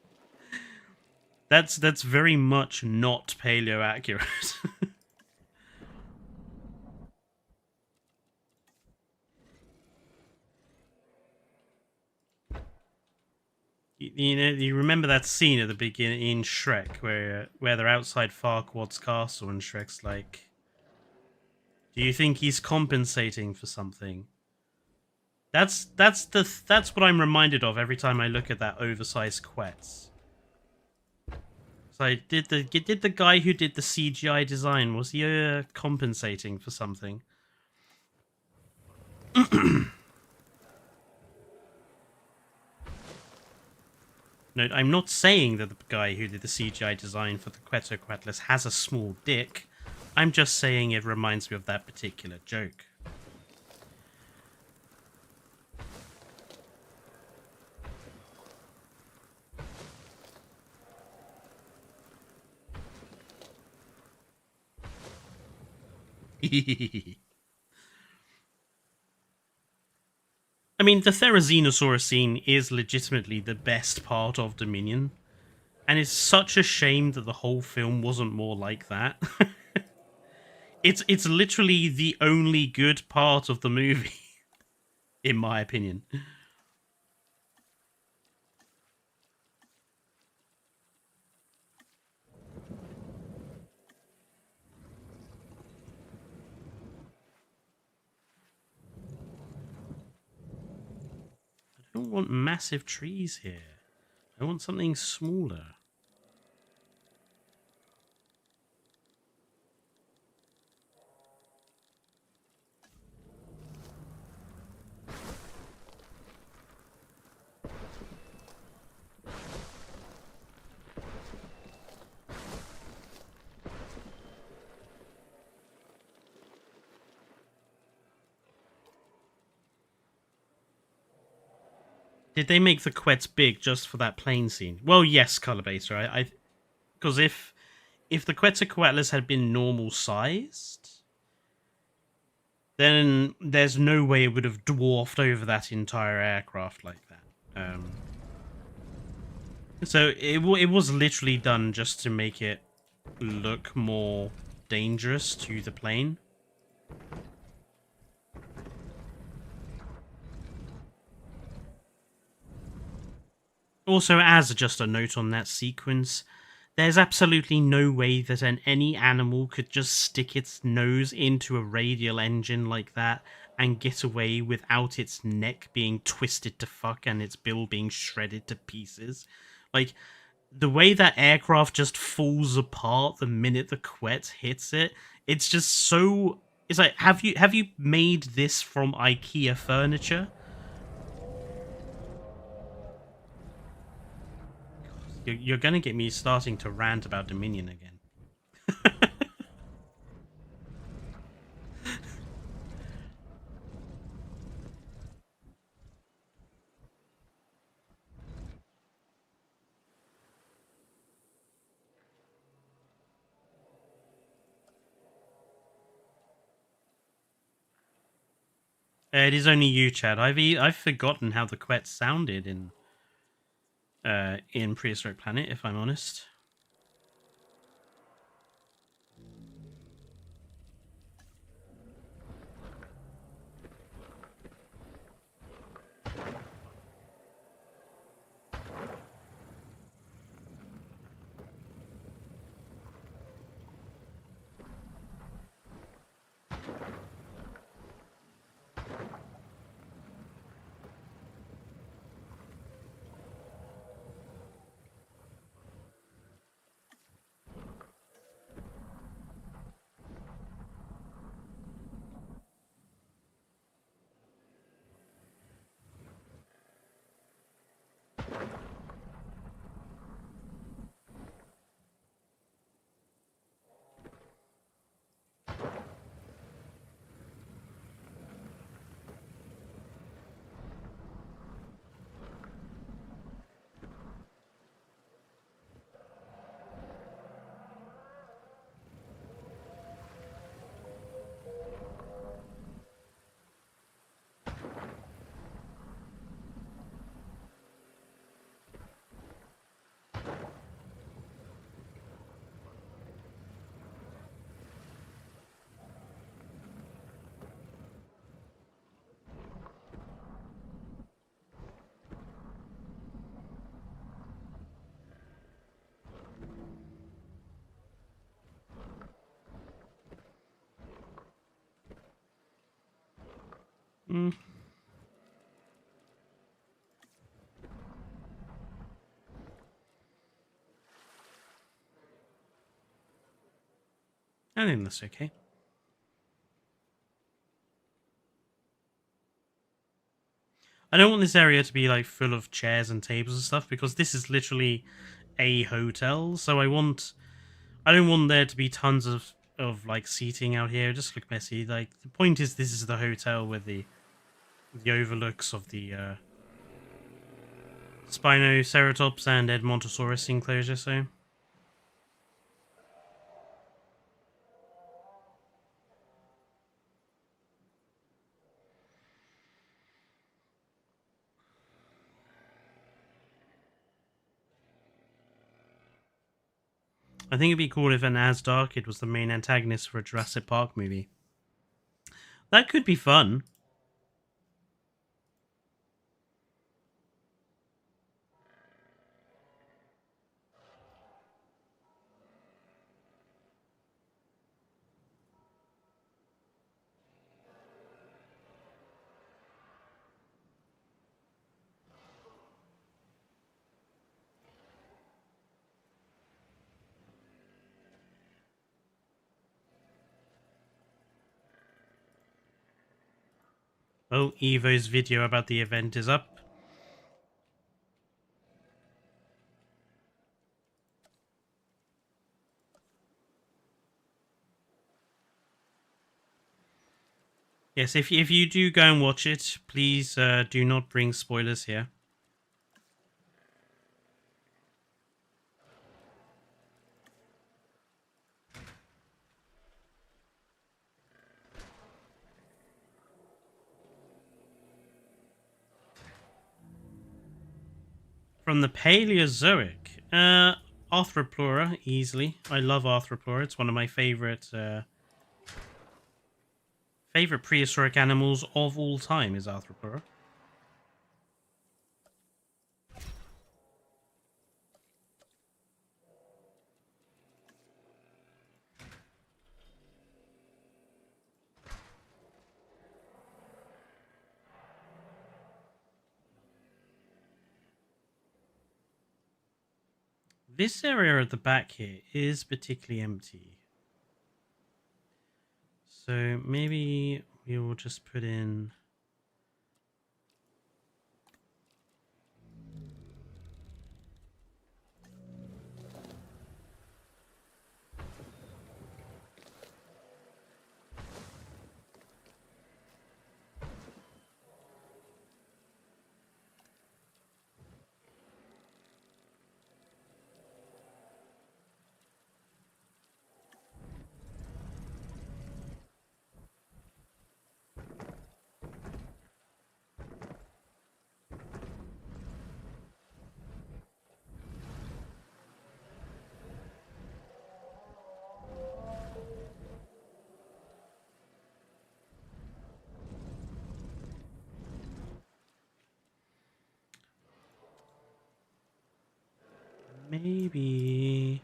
That's very much not paleo accurate. You remember that scene at the beginning in Shrek where they're outside Farquaad's castle and Shrek's like, "Do you think he's compensating for something?" That's what I'm reminded of every time I look at that oversized Quetz. So did the guy who did the CGI design, was he compensating for something? No, I'm not saying that the guy who did the CGI design for the Quetzalcoatlus has a small dick. I'm just saying it reminds me of that particular joke. I mean, the Therizinosaurus scene is legitimately the best part of Dominion. And it's such a shame that the whole film wasn't more like that. It's literally the only good part of the movie, in my opinion. I don't want massive trees here. I want something smaller. Did they make the Quets big just for that plane scene? Well, yes, Colorbaser. Because if the Quetzalcoatlus had been normal sized, then there's no way it would have dwarfed over that entire aircraft like that. So it was literally done just to make it look more dangerous to the plane. Also, as just a note on that sequence, there's absolutely no way that any animal could just stick its nose into a radial engine like that and get away without its neck being twisted to fuck and its bill being shredded to pieces. Like, the way that aircraft just falls apart the minute the Quet hits it, it's just so... It's like, have you made this from IKEA furniture? You're gonna get me starting to rant about Dominion again. It is only you, Chad. I've forgotten how the Quet sounded in Prehistoric Planet, if I'm honest. Mm. I think that's okay. I don't want this area to be like full of chairs and tables and stuff because this is literally a hotel. So I don't want there to be tons of like seating out here. It just look messy. Like the point is, this is the hotel with the overlooks of the Spinoceratops and Edmontosaurus enclosure. So. I think it'd be cool if an Asdark was the main antagonist for a Jurassic Park movie. That could be fun. Oh, Evo's video about the event is up. Yes, if you do go and watch it, please do not bring spoilers here. From the Paleozoic, Arthroplura, easily. I love Arthroplura. It's one of my favorite prehistoric animals of all time. Is Arthroplura. This area at the back here is particularly empty. So maybe we will just put in... maybe...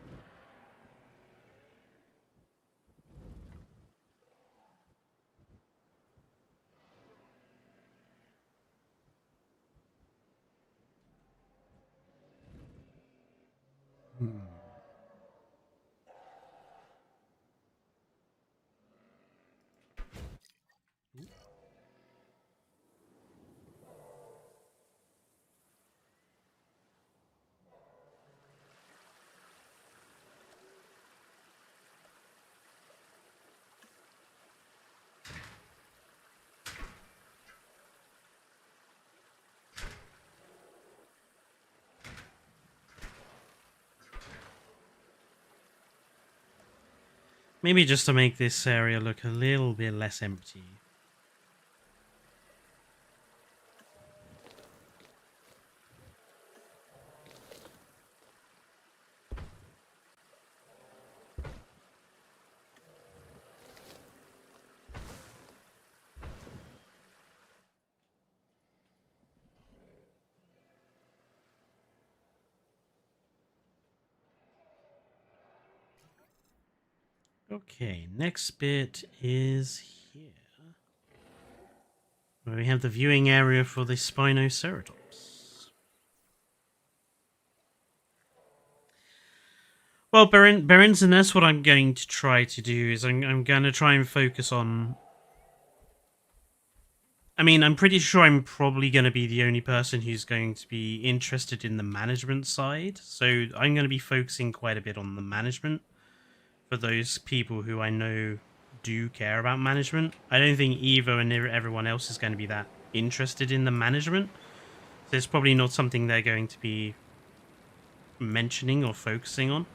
Maybe just to make this area look a little bit less empty. Okay, next bit is here, where we have the viewing area for the Spinoceratops. Well, Berens, and that's what I'm going to try to do, is I'm going to try and focus on... I mean, I'm pretty sure I'm probably going to be the only person who's going to be interested in the management side, so I'm going to be focusing quite a bit on the management for those people who I know do care about management. I don't think Eva and everyone else is going to be that interested in the management, so it's probably not something they're going to be mentioning or focusing on.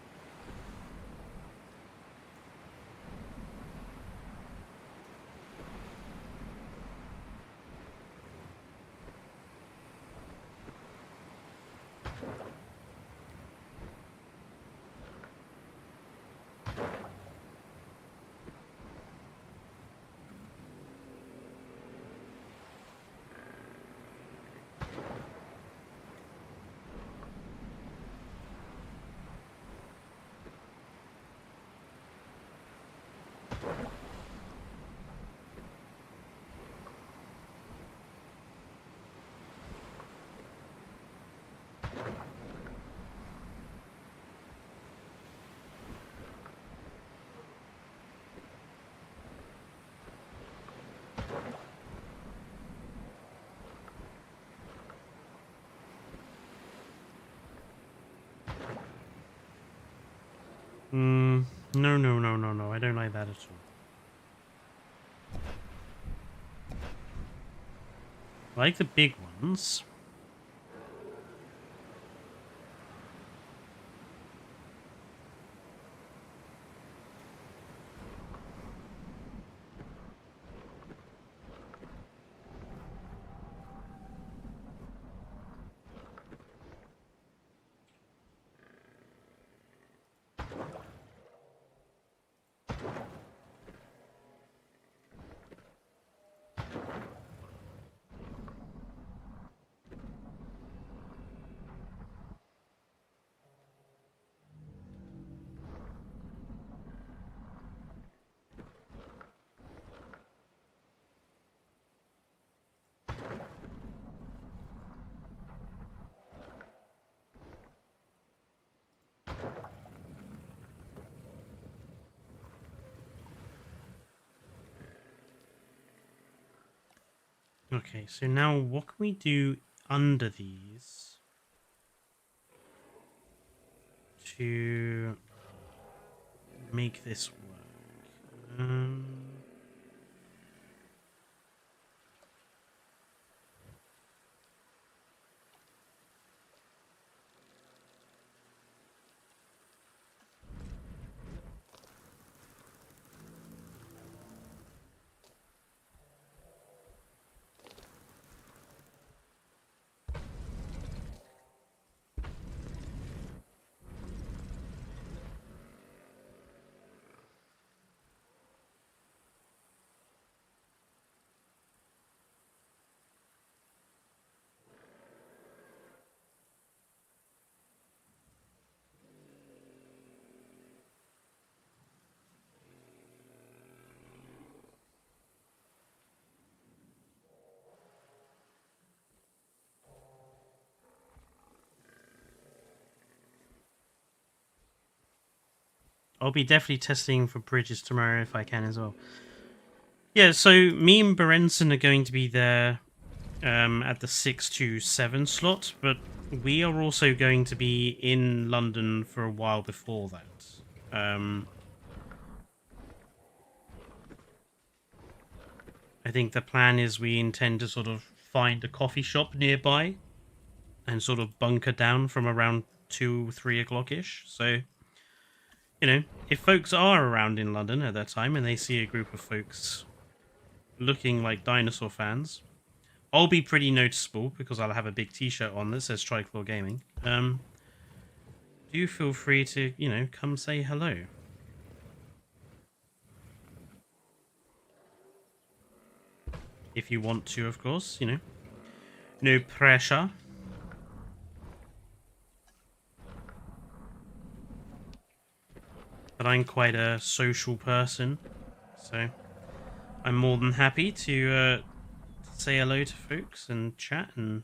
No, I don't like that at all. I like the big ones. Okay, so now what can we do under these to make this work? I'll be definitely testing for bridges tomorrow if I can as well. Yeah, so me and Berenson are going to be there at the 6 to 7 slot, but we are also going to be in London for a while before that. I think the plan is we intend to sort of find a coffee shop nearby and sort of bunker down from around 2, 3 o'clock-ish. So, you know, if folks are around in London at that time and they see a group of folks looking like dinosaur fans, I'll be pretty noticeable because I'll have a big t-shirt on that says Triclaw Gaming. Do feel free to, you know, come say hello. If you want to, of course, you know. No pressure. But I'm quite a social person, so I'm more than happy to say hello to folks and chat and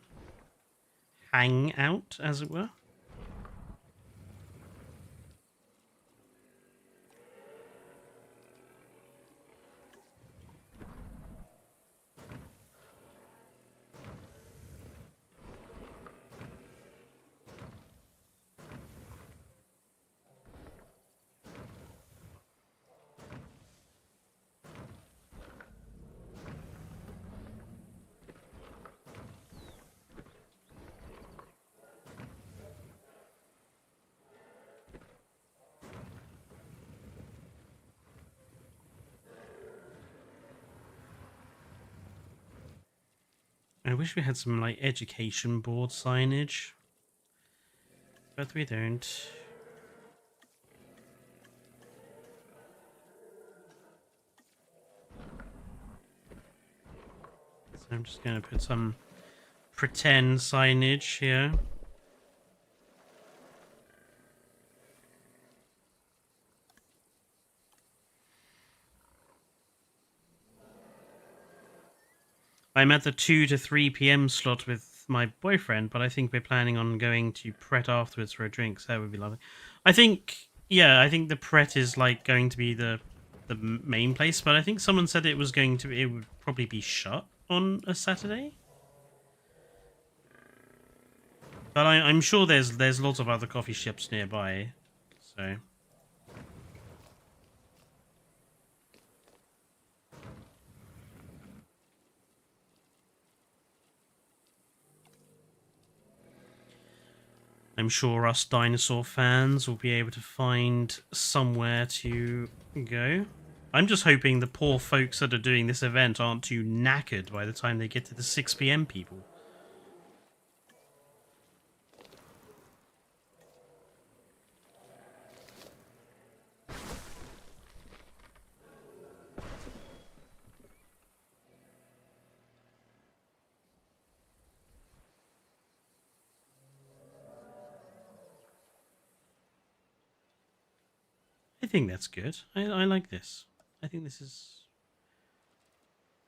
hang out, as it were. I wish we had some, like, education board signage. But we don't. So I'm just going to put some pretend signage here. I'm at the 2 to 3 p.m. slot with my boyfriend, but I think we're planning on going to Pret afterwards for a drink, so that would be lovely. I think the Pret is like going to be the main place, but I think someone said it would probably be shut on a Saturday. But I'm sure there's lots of other coffee shops nearby, so. I'm sure us dinosaur fans will be able to find somewhere to go. I'm just hoping the poor folks that are doing this event aren't too knackered by the time they get to the 6 p.m. people. I think that's good. I like this. I think this is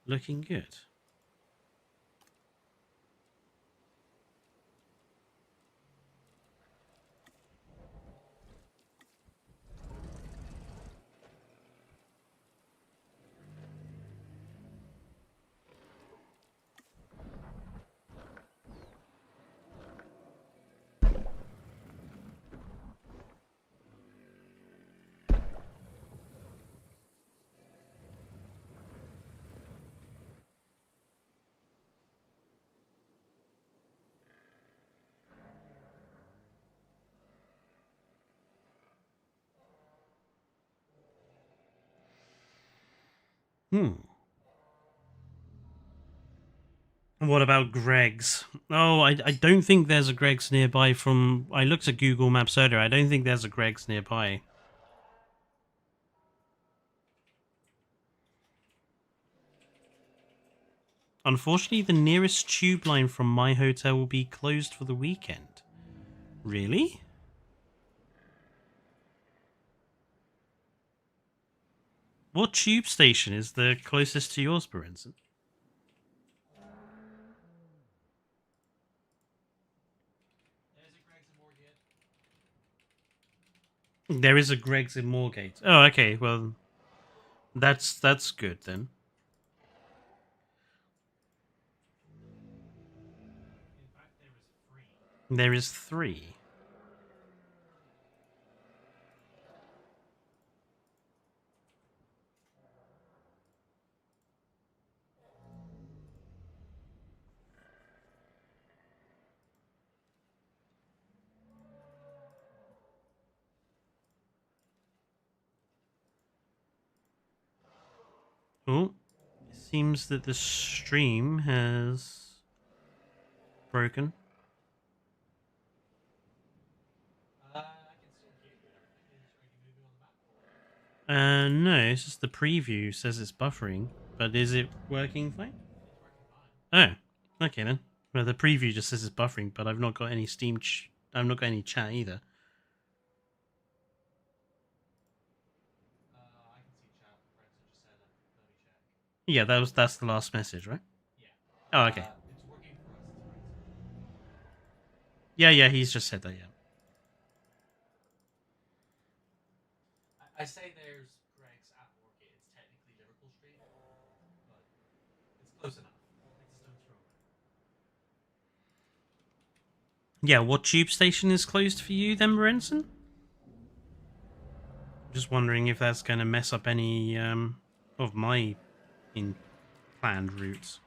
looking good. What about Greg's? Oh, I don't think there's a Greg's nearby from... I looked at Google Maps earlier. I don't think there's a Greg's nearby. Unfortunately, the nearest tube line from my hotel will be closed for the weekend. Really? What tube station is the closest to yours, Berenson? There's a Greg's and Morgan. There is a Greg's in Moorgate. Oh, okay. Well, that's good then. In fact, there is 3. There is 3. Oh, it seems that the stream has broken. I can still hear you and everything. Are you moving on the map? No, it's just the preview says it's buffering, but is it working fine? It's working fine. Oh, okay then. Well, the preview just says it's buffering, but I've not got any Steam. I've not got any chat either. I can see chat. Branson just said it. Let me check. Yeah, that's the last message, right? Yeah. Oh, okay. It's working for us, Branson. Yeah, he's just said that. Yeah. I say there's Greg's at Moorgate. It's technically Liverpool Street, but it's close enough. It's a stone's throw away. Yeah, what tube station is closed for you then, Lorenzen? Just wondering if that's going to mess up any of my planned routes.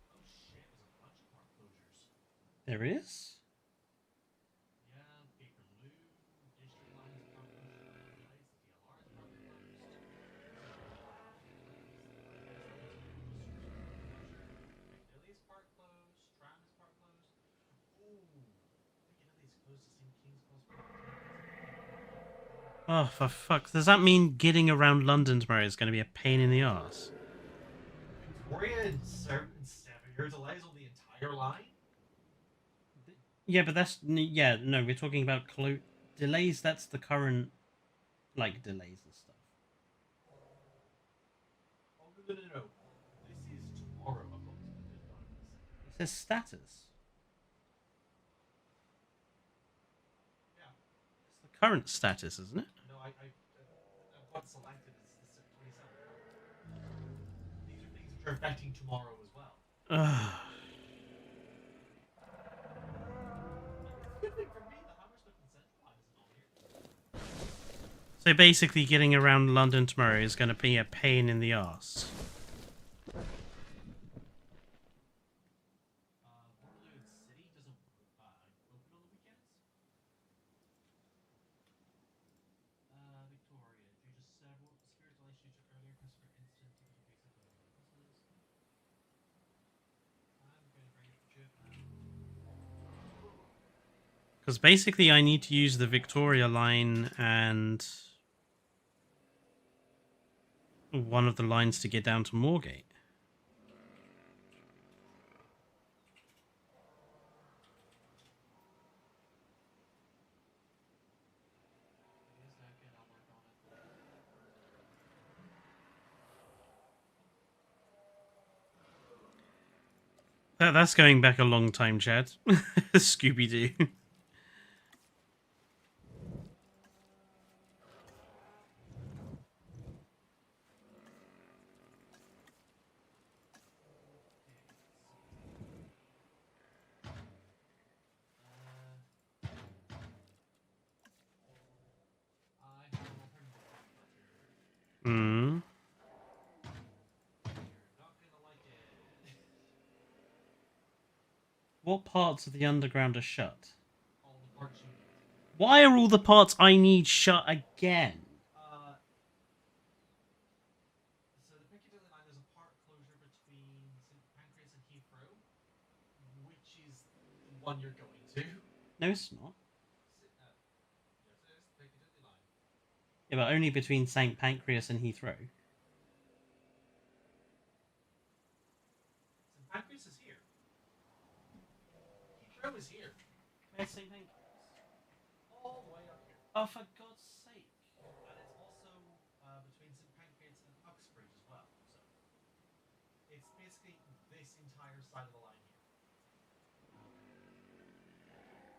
Oh shit, there's a bunch of park closures. There is? Yeah, Bakerloo, District Line is park closure due to delays. The DLR is partly closed. Piccadilly's park closed. Tram is park closed. Ooh, Piccadilly's closed to St. King's Cross Park. Oh, for fuck. Does that mean getting around London tomorrow is going to be a pain in the ass? Victoria and 7-year delays on the entire line? Yeah, but that's... Yeah, no, we're talking about delays. That's the current, like, delays and stuff. Oh, no. This is tomorrow. I've got this printed out in a second. It says status. Yeah. It's the current status, isn't it? No, I've got selected as the 27th. These are things which are affecting tomorrow as well. Ugh. Good thing for me, the Hammersmith and Central line isn't on here. So basically, getting around London tomorrow is going to be a pain in the ass. Waterloo City doesn't open on the weekends. Victoria, due to several severe delays due to earlier customer incident, tickets will be accepted on buses. I'm going to bring it for Japan. Because basically, I need to use the Victoria line and one of the lines to get down to Moorgate. Give me a second, I'll work on it. That's going back a long time, Chad. Scooby-Doo. I have an alternative for you, Fletcher. Hmm. You're not gonna like it. What parts of the underground are shut? All the parts you need. Why are all the parts I need shut again? So the Piccadilly line, there's a part closure between St Pancras and Heathrow, which is the one you're going to. No, it's not. Yes, it is. The Piccadilly line. Yeah, but only between St. Pancras and Heathrow. is here. Where's St. Pancras? All the way up here. Oh, for God's sake. And it's also between St. Pancras and Uxbridge as well. So it's basically this entire side of the line here.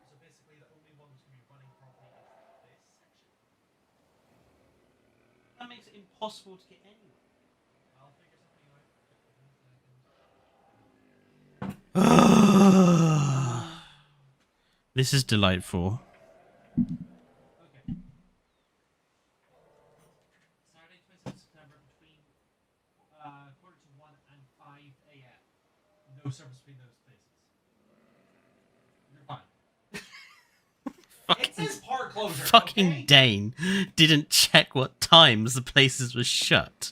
So basically the only one that's going to be running properly is this section. That makes it impossible to get anywhere. I'll figure something out. Give me a second. This is delightful. Okay. Saturday, 27th September, between quarter to 1 and 5 a.m. No service between those places. You're fine. It says park closure. Fucking okay? Dane didn't check what times the places were shut.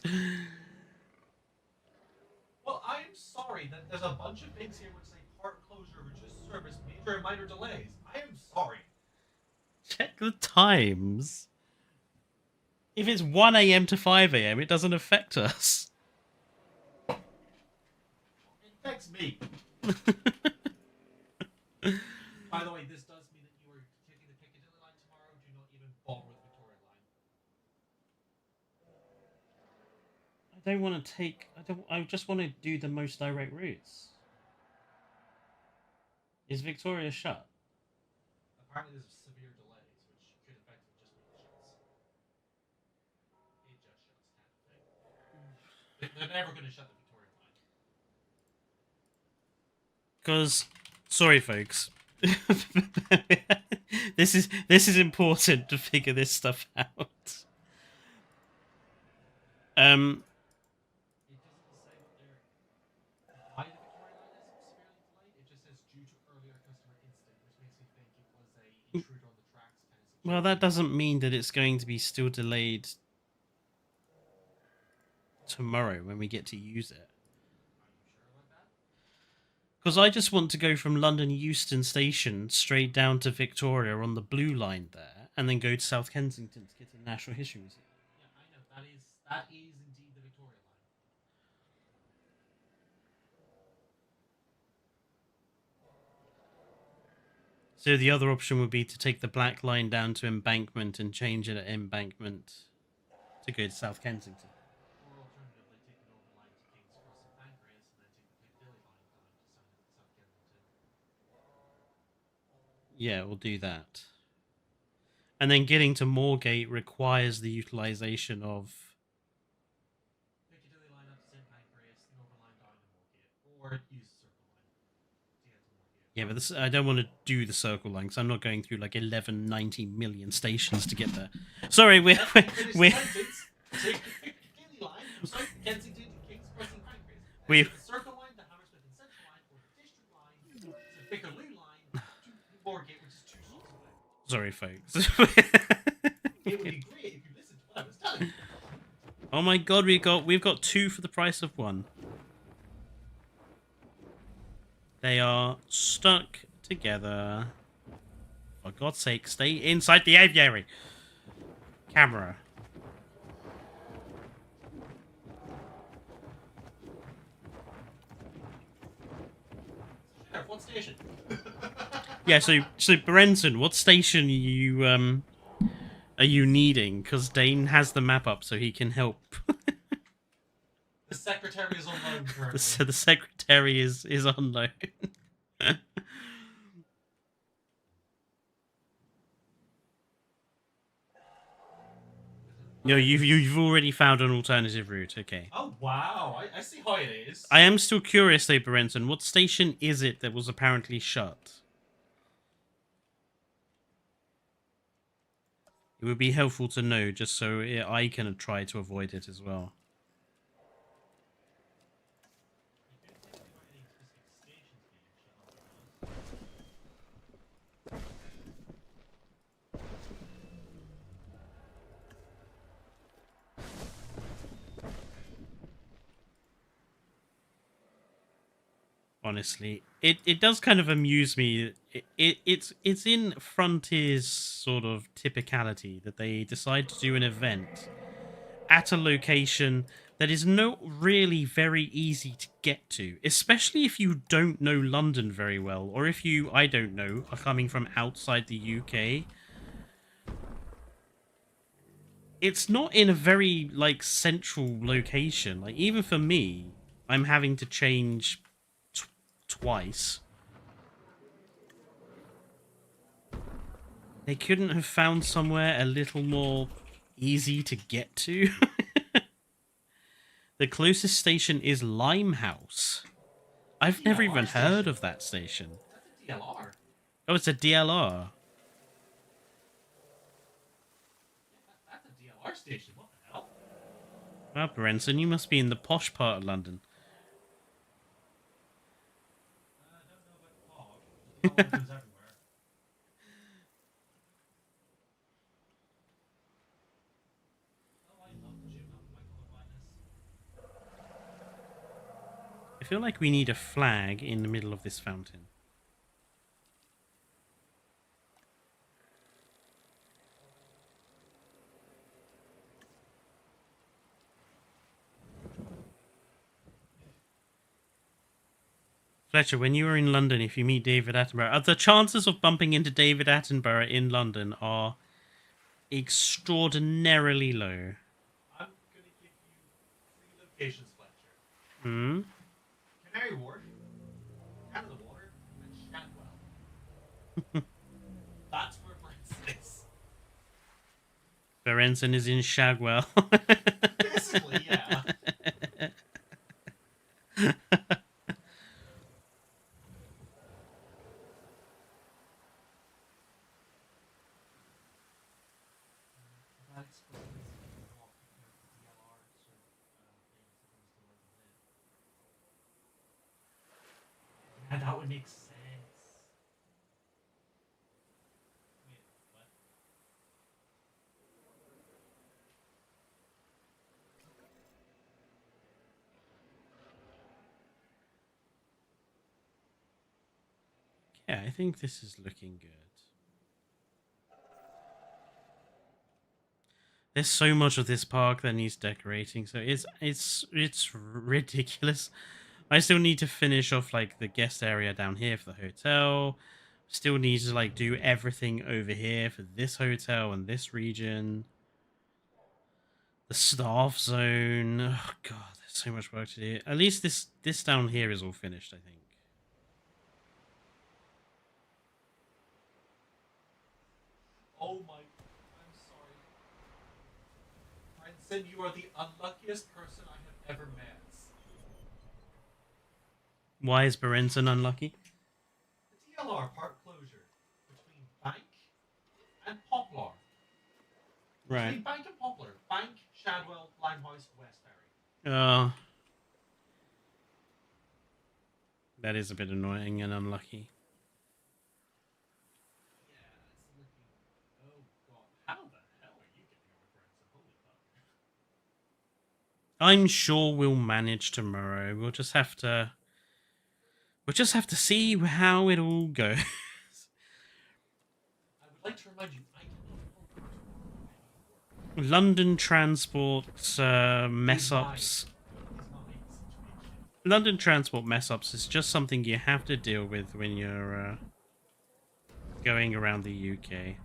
Well, I'm sorry that there's a bunch of things here which say park closure, reduced service, major and minor delays. I am sorry. Check the times. If it's 1 a.m. to 5 a.m., it doesn't affect us. It affects me. By the way, this does mean that you are taking the Piccadilly line tomorrow. Do not even bother with the Victoria line. I don't want to take... I just want to do the most direct routes. Is Victoria shut? Apparently there's severe delays, which could affect it just when it shuts. It just shuts, kind of thing. They're never going to shut the Victoria line. Because, sorry folks, this is important to figure this stuff out. It doesn't say why the Victoria line is severely delayed. It just says due to earlier customer incident, which makes me think it was a intruder on the tracks kind of situation. Well, that doesn't mean that it's going to be still delayed tomorrow when we get to use it. Are you sure about that? Because I just want to go from London Euston Station straight down to Victoria on the blue line there, and then go to South Kensington to get to the National History Museum. Yeah, I know. That is indeed the Victoria line. So the other option would be to take the black line down to Embankment and change it at Embankment to go to South Kensington. Or alternatively, take the Northern line to King's Cross and Pancras, and then take the Piccadilly line down to South Kensington. Yeah, we'll do that. And then getting to Moorgate requires the utilization of... Piccadilly line up to St. Pancras, Northern line down to Moorgate, or use the Circle line to get to Moorgate. Yeah, but this, I don't want to do the Circle line because I'm not going through like 90 million stations to get there. Sorry, we're... Take the Piccadilly line from South Kensington to King's Cross and Pancras. We- The Circle line, the Hammersmith and Central line, or the District line to Piccadilly line to Moorgate, which is 2 stops away. Sorry, folks. It would be great if you listened to what I was telling you. Oh my god, we've got 2 for the price of 1. They are stuck together. For God's sake, stay inside the aviary. Camera. Sheriff, what station? Yeah, so Brenton, what station are you needing? Because Dane has the map up so he can help. The secretary is on loan currently. So the secretary is on loan. No, you've already found an alternative route. Okay. Oh wow, I see how it is. I am still curious, though, Brenton. What station is it that was apparently shut? It would be helpful to know, just so I can try to avoid it as well. Honestly, it does kind of amuse me. It's in Frontier's sort of typicality that they decide to do an event at a location that is not really very easy to get to, especially if you don't know London very well, or if you, I don't know, are coming from outside the UK. It's not in a very, like, central location. Like, even for me, I'm having to change twice. They couldn't have found somewhere a little more easy to get to. The closest station is Limehouse. I've never even heard of that station. That's a DLR. Oh, it's a DLR. That's a DLR station. What the hell? Well, Brenton, you must be in the posh part of London. I don't know about the fog. The fog goes everywhere. Oh, I love shooting up my color blindness. I feel like we need a flag in the middle of this fountain. Fletcher, when you are in London, if you meet David Attenborough, the chances of bumping into David Attenborough in London are extraordinarily low. I'm gonna give you 3 locations, Fletcher. Hmm? Canary Wharf, Out of the Water, and Shadwell. That's where Prince is. Berenson is in Shadwell. Basically, yeah. That explains what the DLR sort of thing is supposed to live. Yeah, that would make sense. Wait, what? Yeah, I think this is looking good. There's so much of this park that needs decorating, so it's ridiculous. I still need to finish off like the guest area down here for the hotel. Still need to like do everything over here for this hotel and this region. The staff zone. Oh god, there's so much work to do. At least this down here is all finished, I think. Oh my. I'm sorry. Princeton, you are the unluckiest person I have ever met. Why is Berenson unlucky? The DLR park closure between Bank and Poplar. Right. Between Bank and Poplar. Bank, Shadwell, Limehouse, Westbury. That is a bit annoying and unlucky. Yeah, it's looking. Oh god. How the hell are you getting over Princeton? Holy fuck. I'm sure we'll manage tomorrow. We'll just have to see how it all goes. I would like to remind you, I cannot help you tomorrow anymore. London transport mess ups. London transport mess ups is just something you have to deal with when you're going around the UK.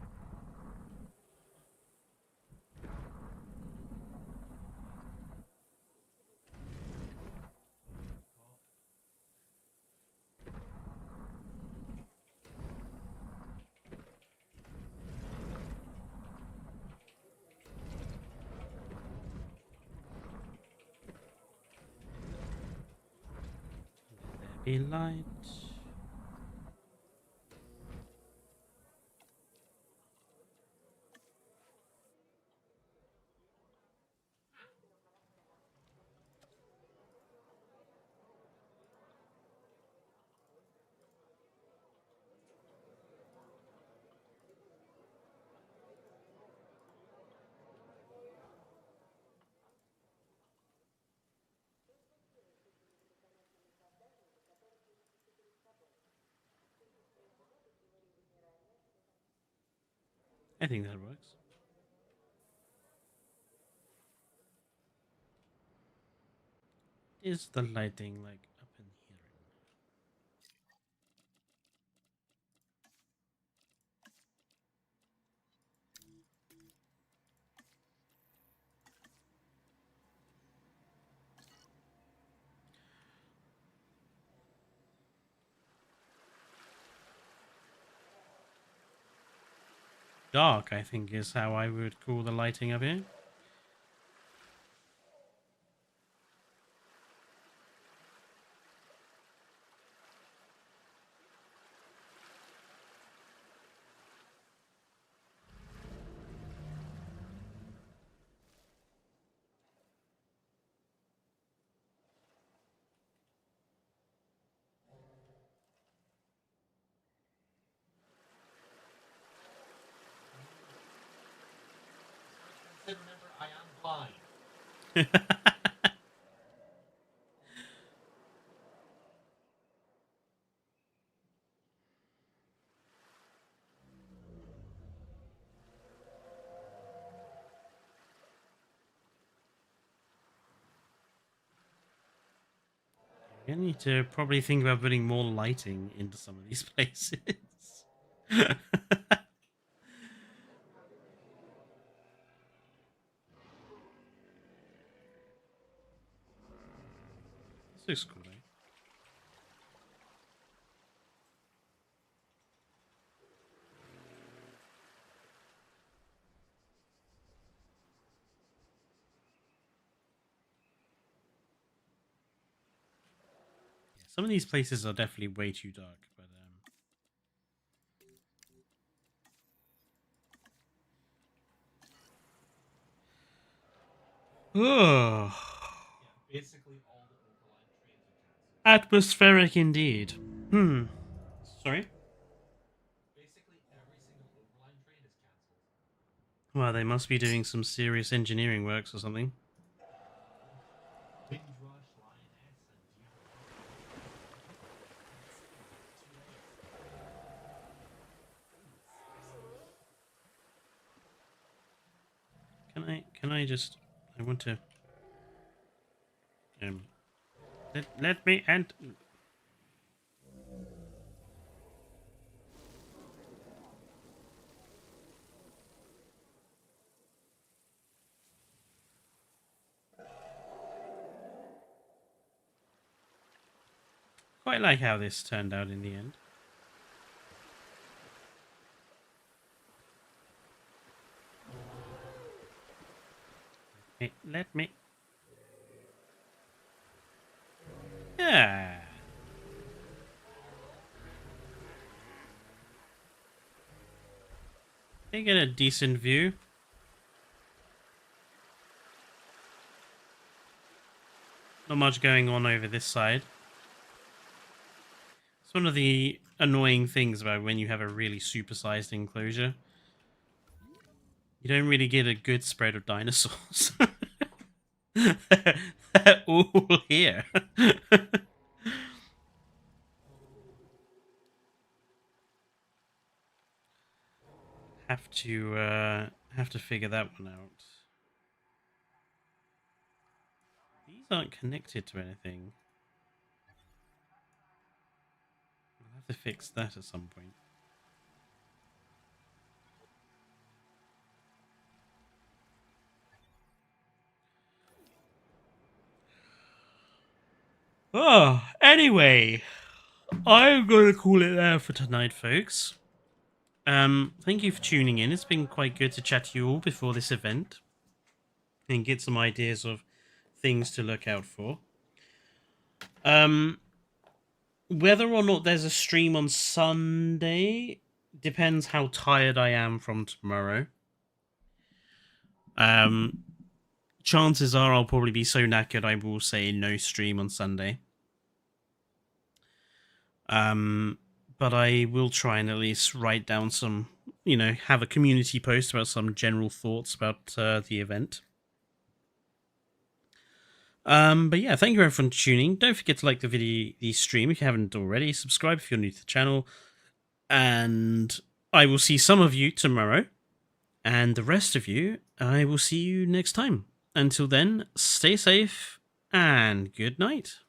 Let there be light. I think that works. is the lighting like up in here? Dark, I think, is how I would call the lighting up here. Remember, I am blind. You need to probably think about putting more lighting into some of these places. This looks cool, eh? Some of these places are definitely way too dark, but oh, Yeah, basically all the overland trains are cancelled. atmospheric indeed. Sorry. Basically every single overland train is cancelled. Well, they must be doing some serious engineering works or something. Windrush, Lioness, and Jubilee. Too late. Can I just? I want to. Let me and. Quite like how this turned out in the end. Hey, let me. Yeah. They get a decent view. Not much going on over this side. It's one of the annoying things about when you have a really supersized enclosure. You don't really get a good spread of dinosaurs. They're all here. Have to figure that one out. These aren't connected to anything. I'll have to fix that at some point. Oh, anyway, I'm going to call it there for tonight, folks. Thank you for tuning in. It's been quite good to chat to you all before this event and get some ideas of things to look out for. Whether or not there's a stream on Sunday depends how tired I am from tomorrow. Chances are I'll probably be so knackered I will say no stream on Sunday. But I will try and at least write down some, have a community post about some general thoughts about the event. But yeah, thank you everyone for tuning. Don't forget to like the stream if you haven't already. Subscribe if you're new to the channel. And I will see some of you tomorrow. And the rest of you, I will see you next time. Until then, stay safe and good night.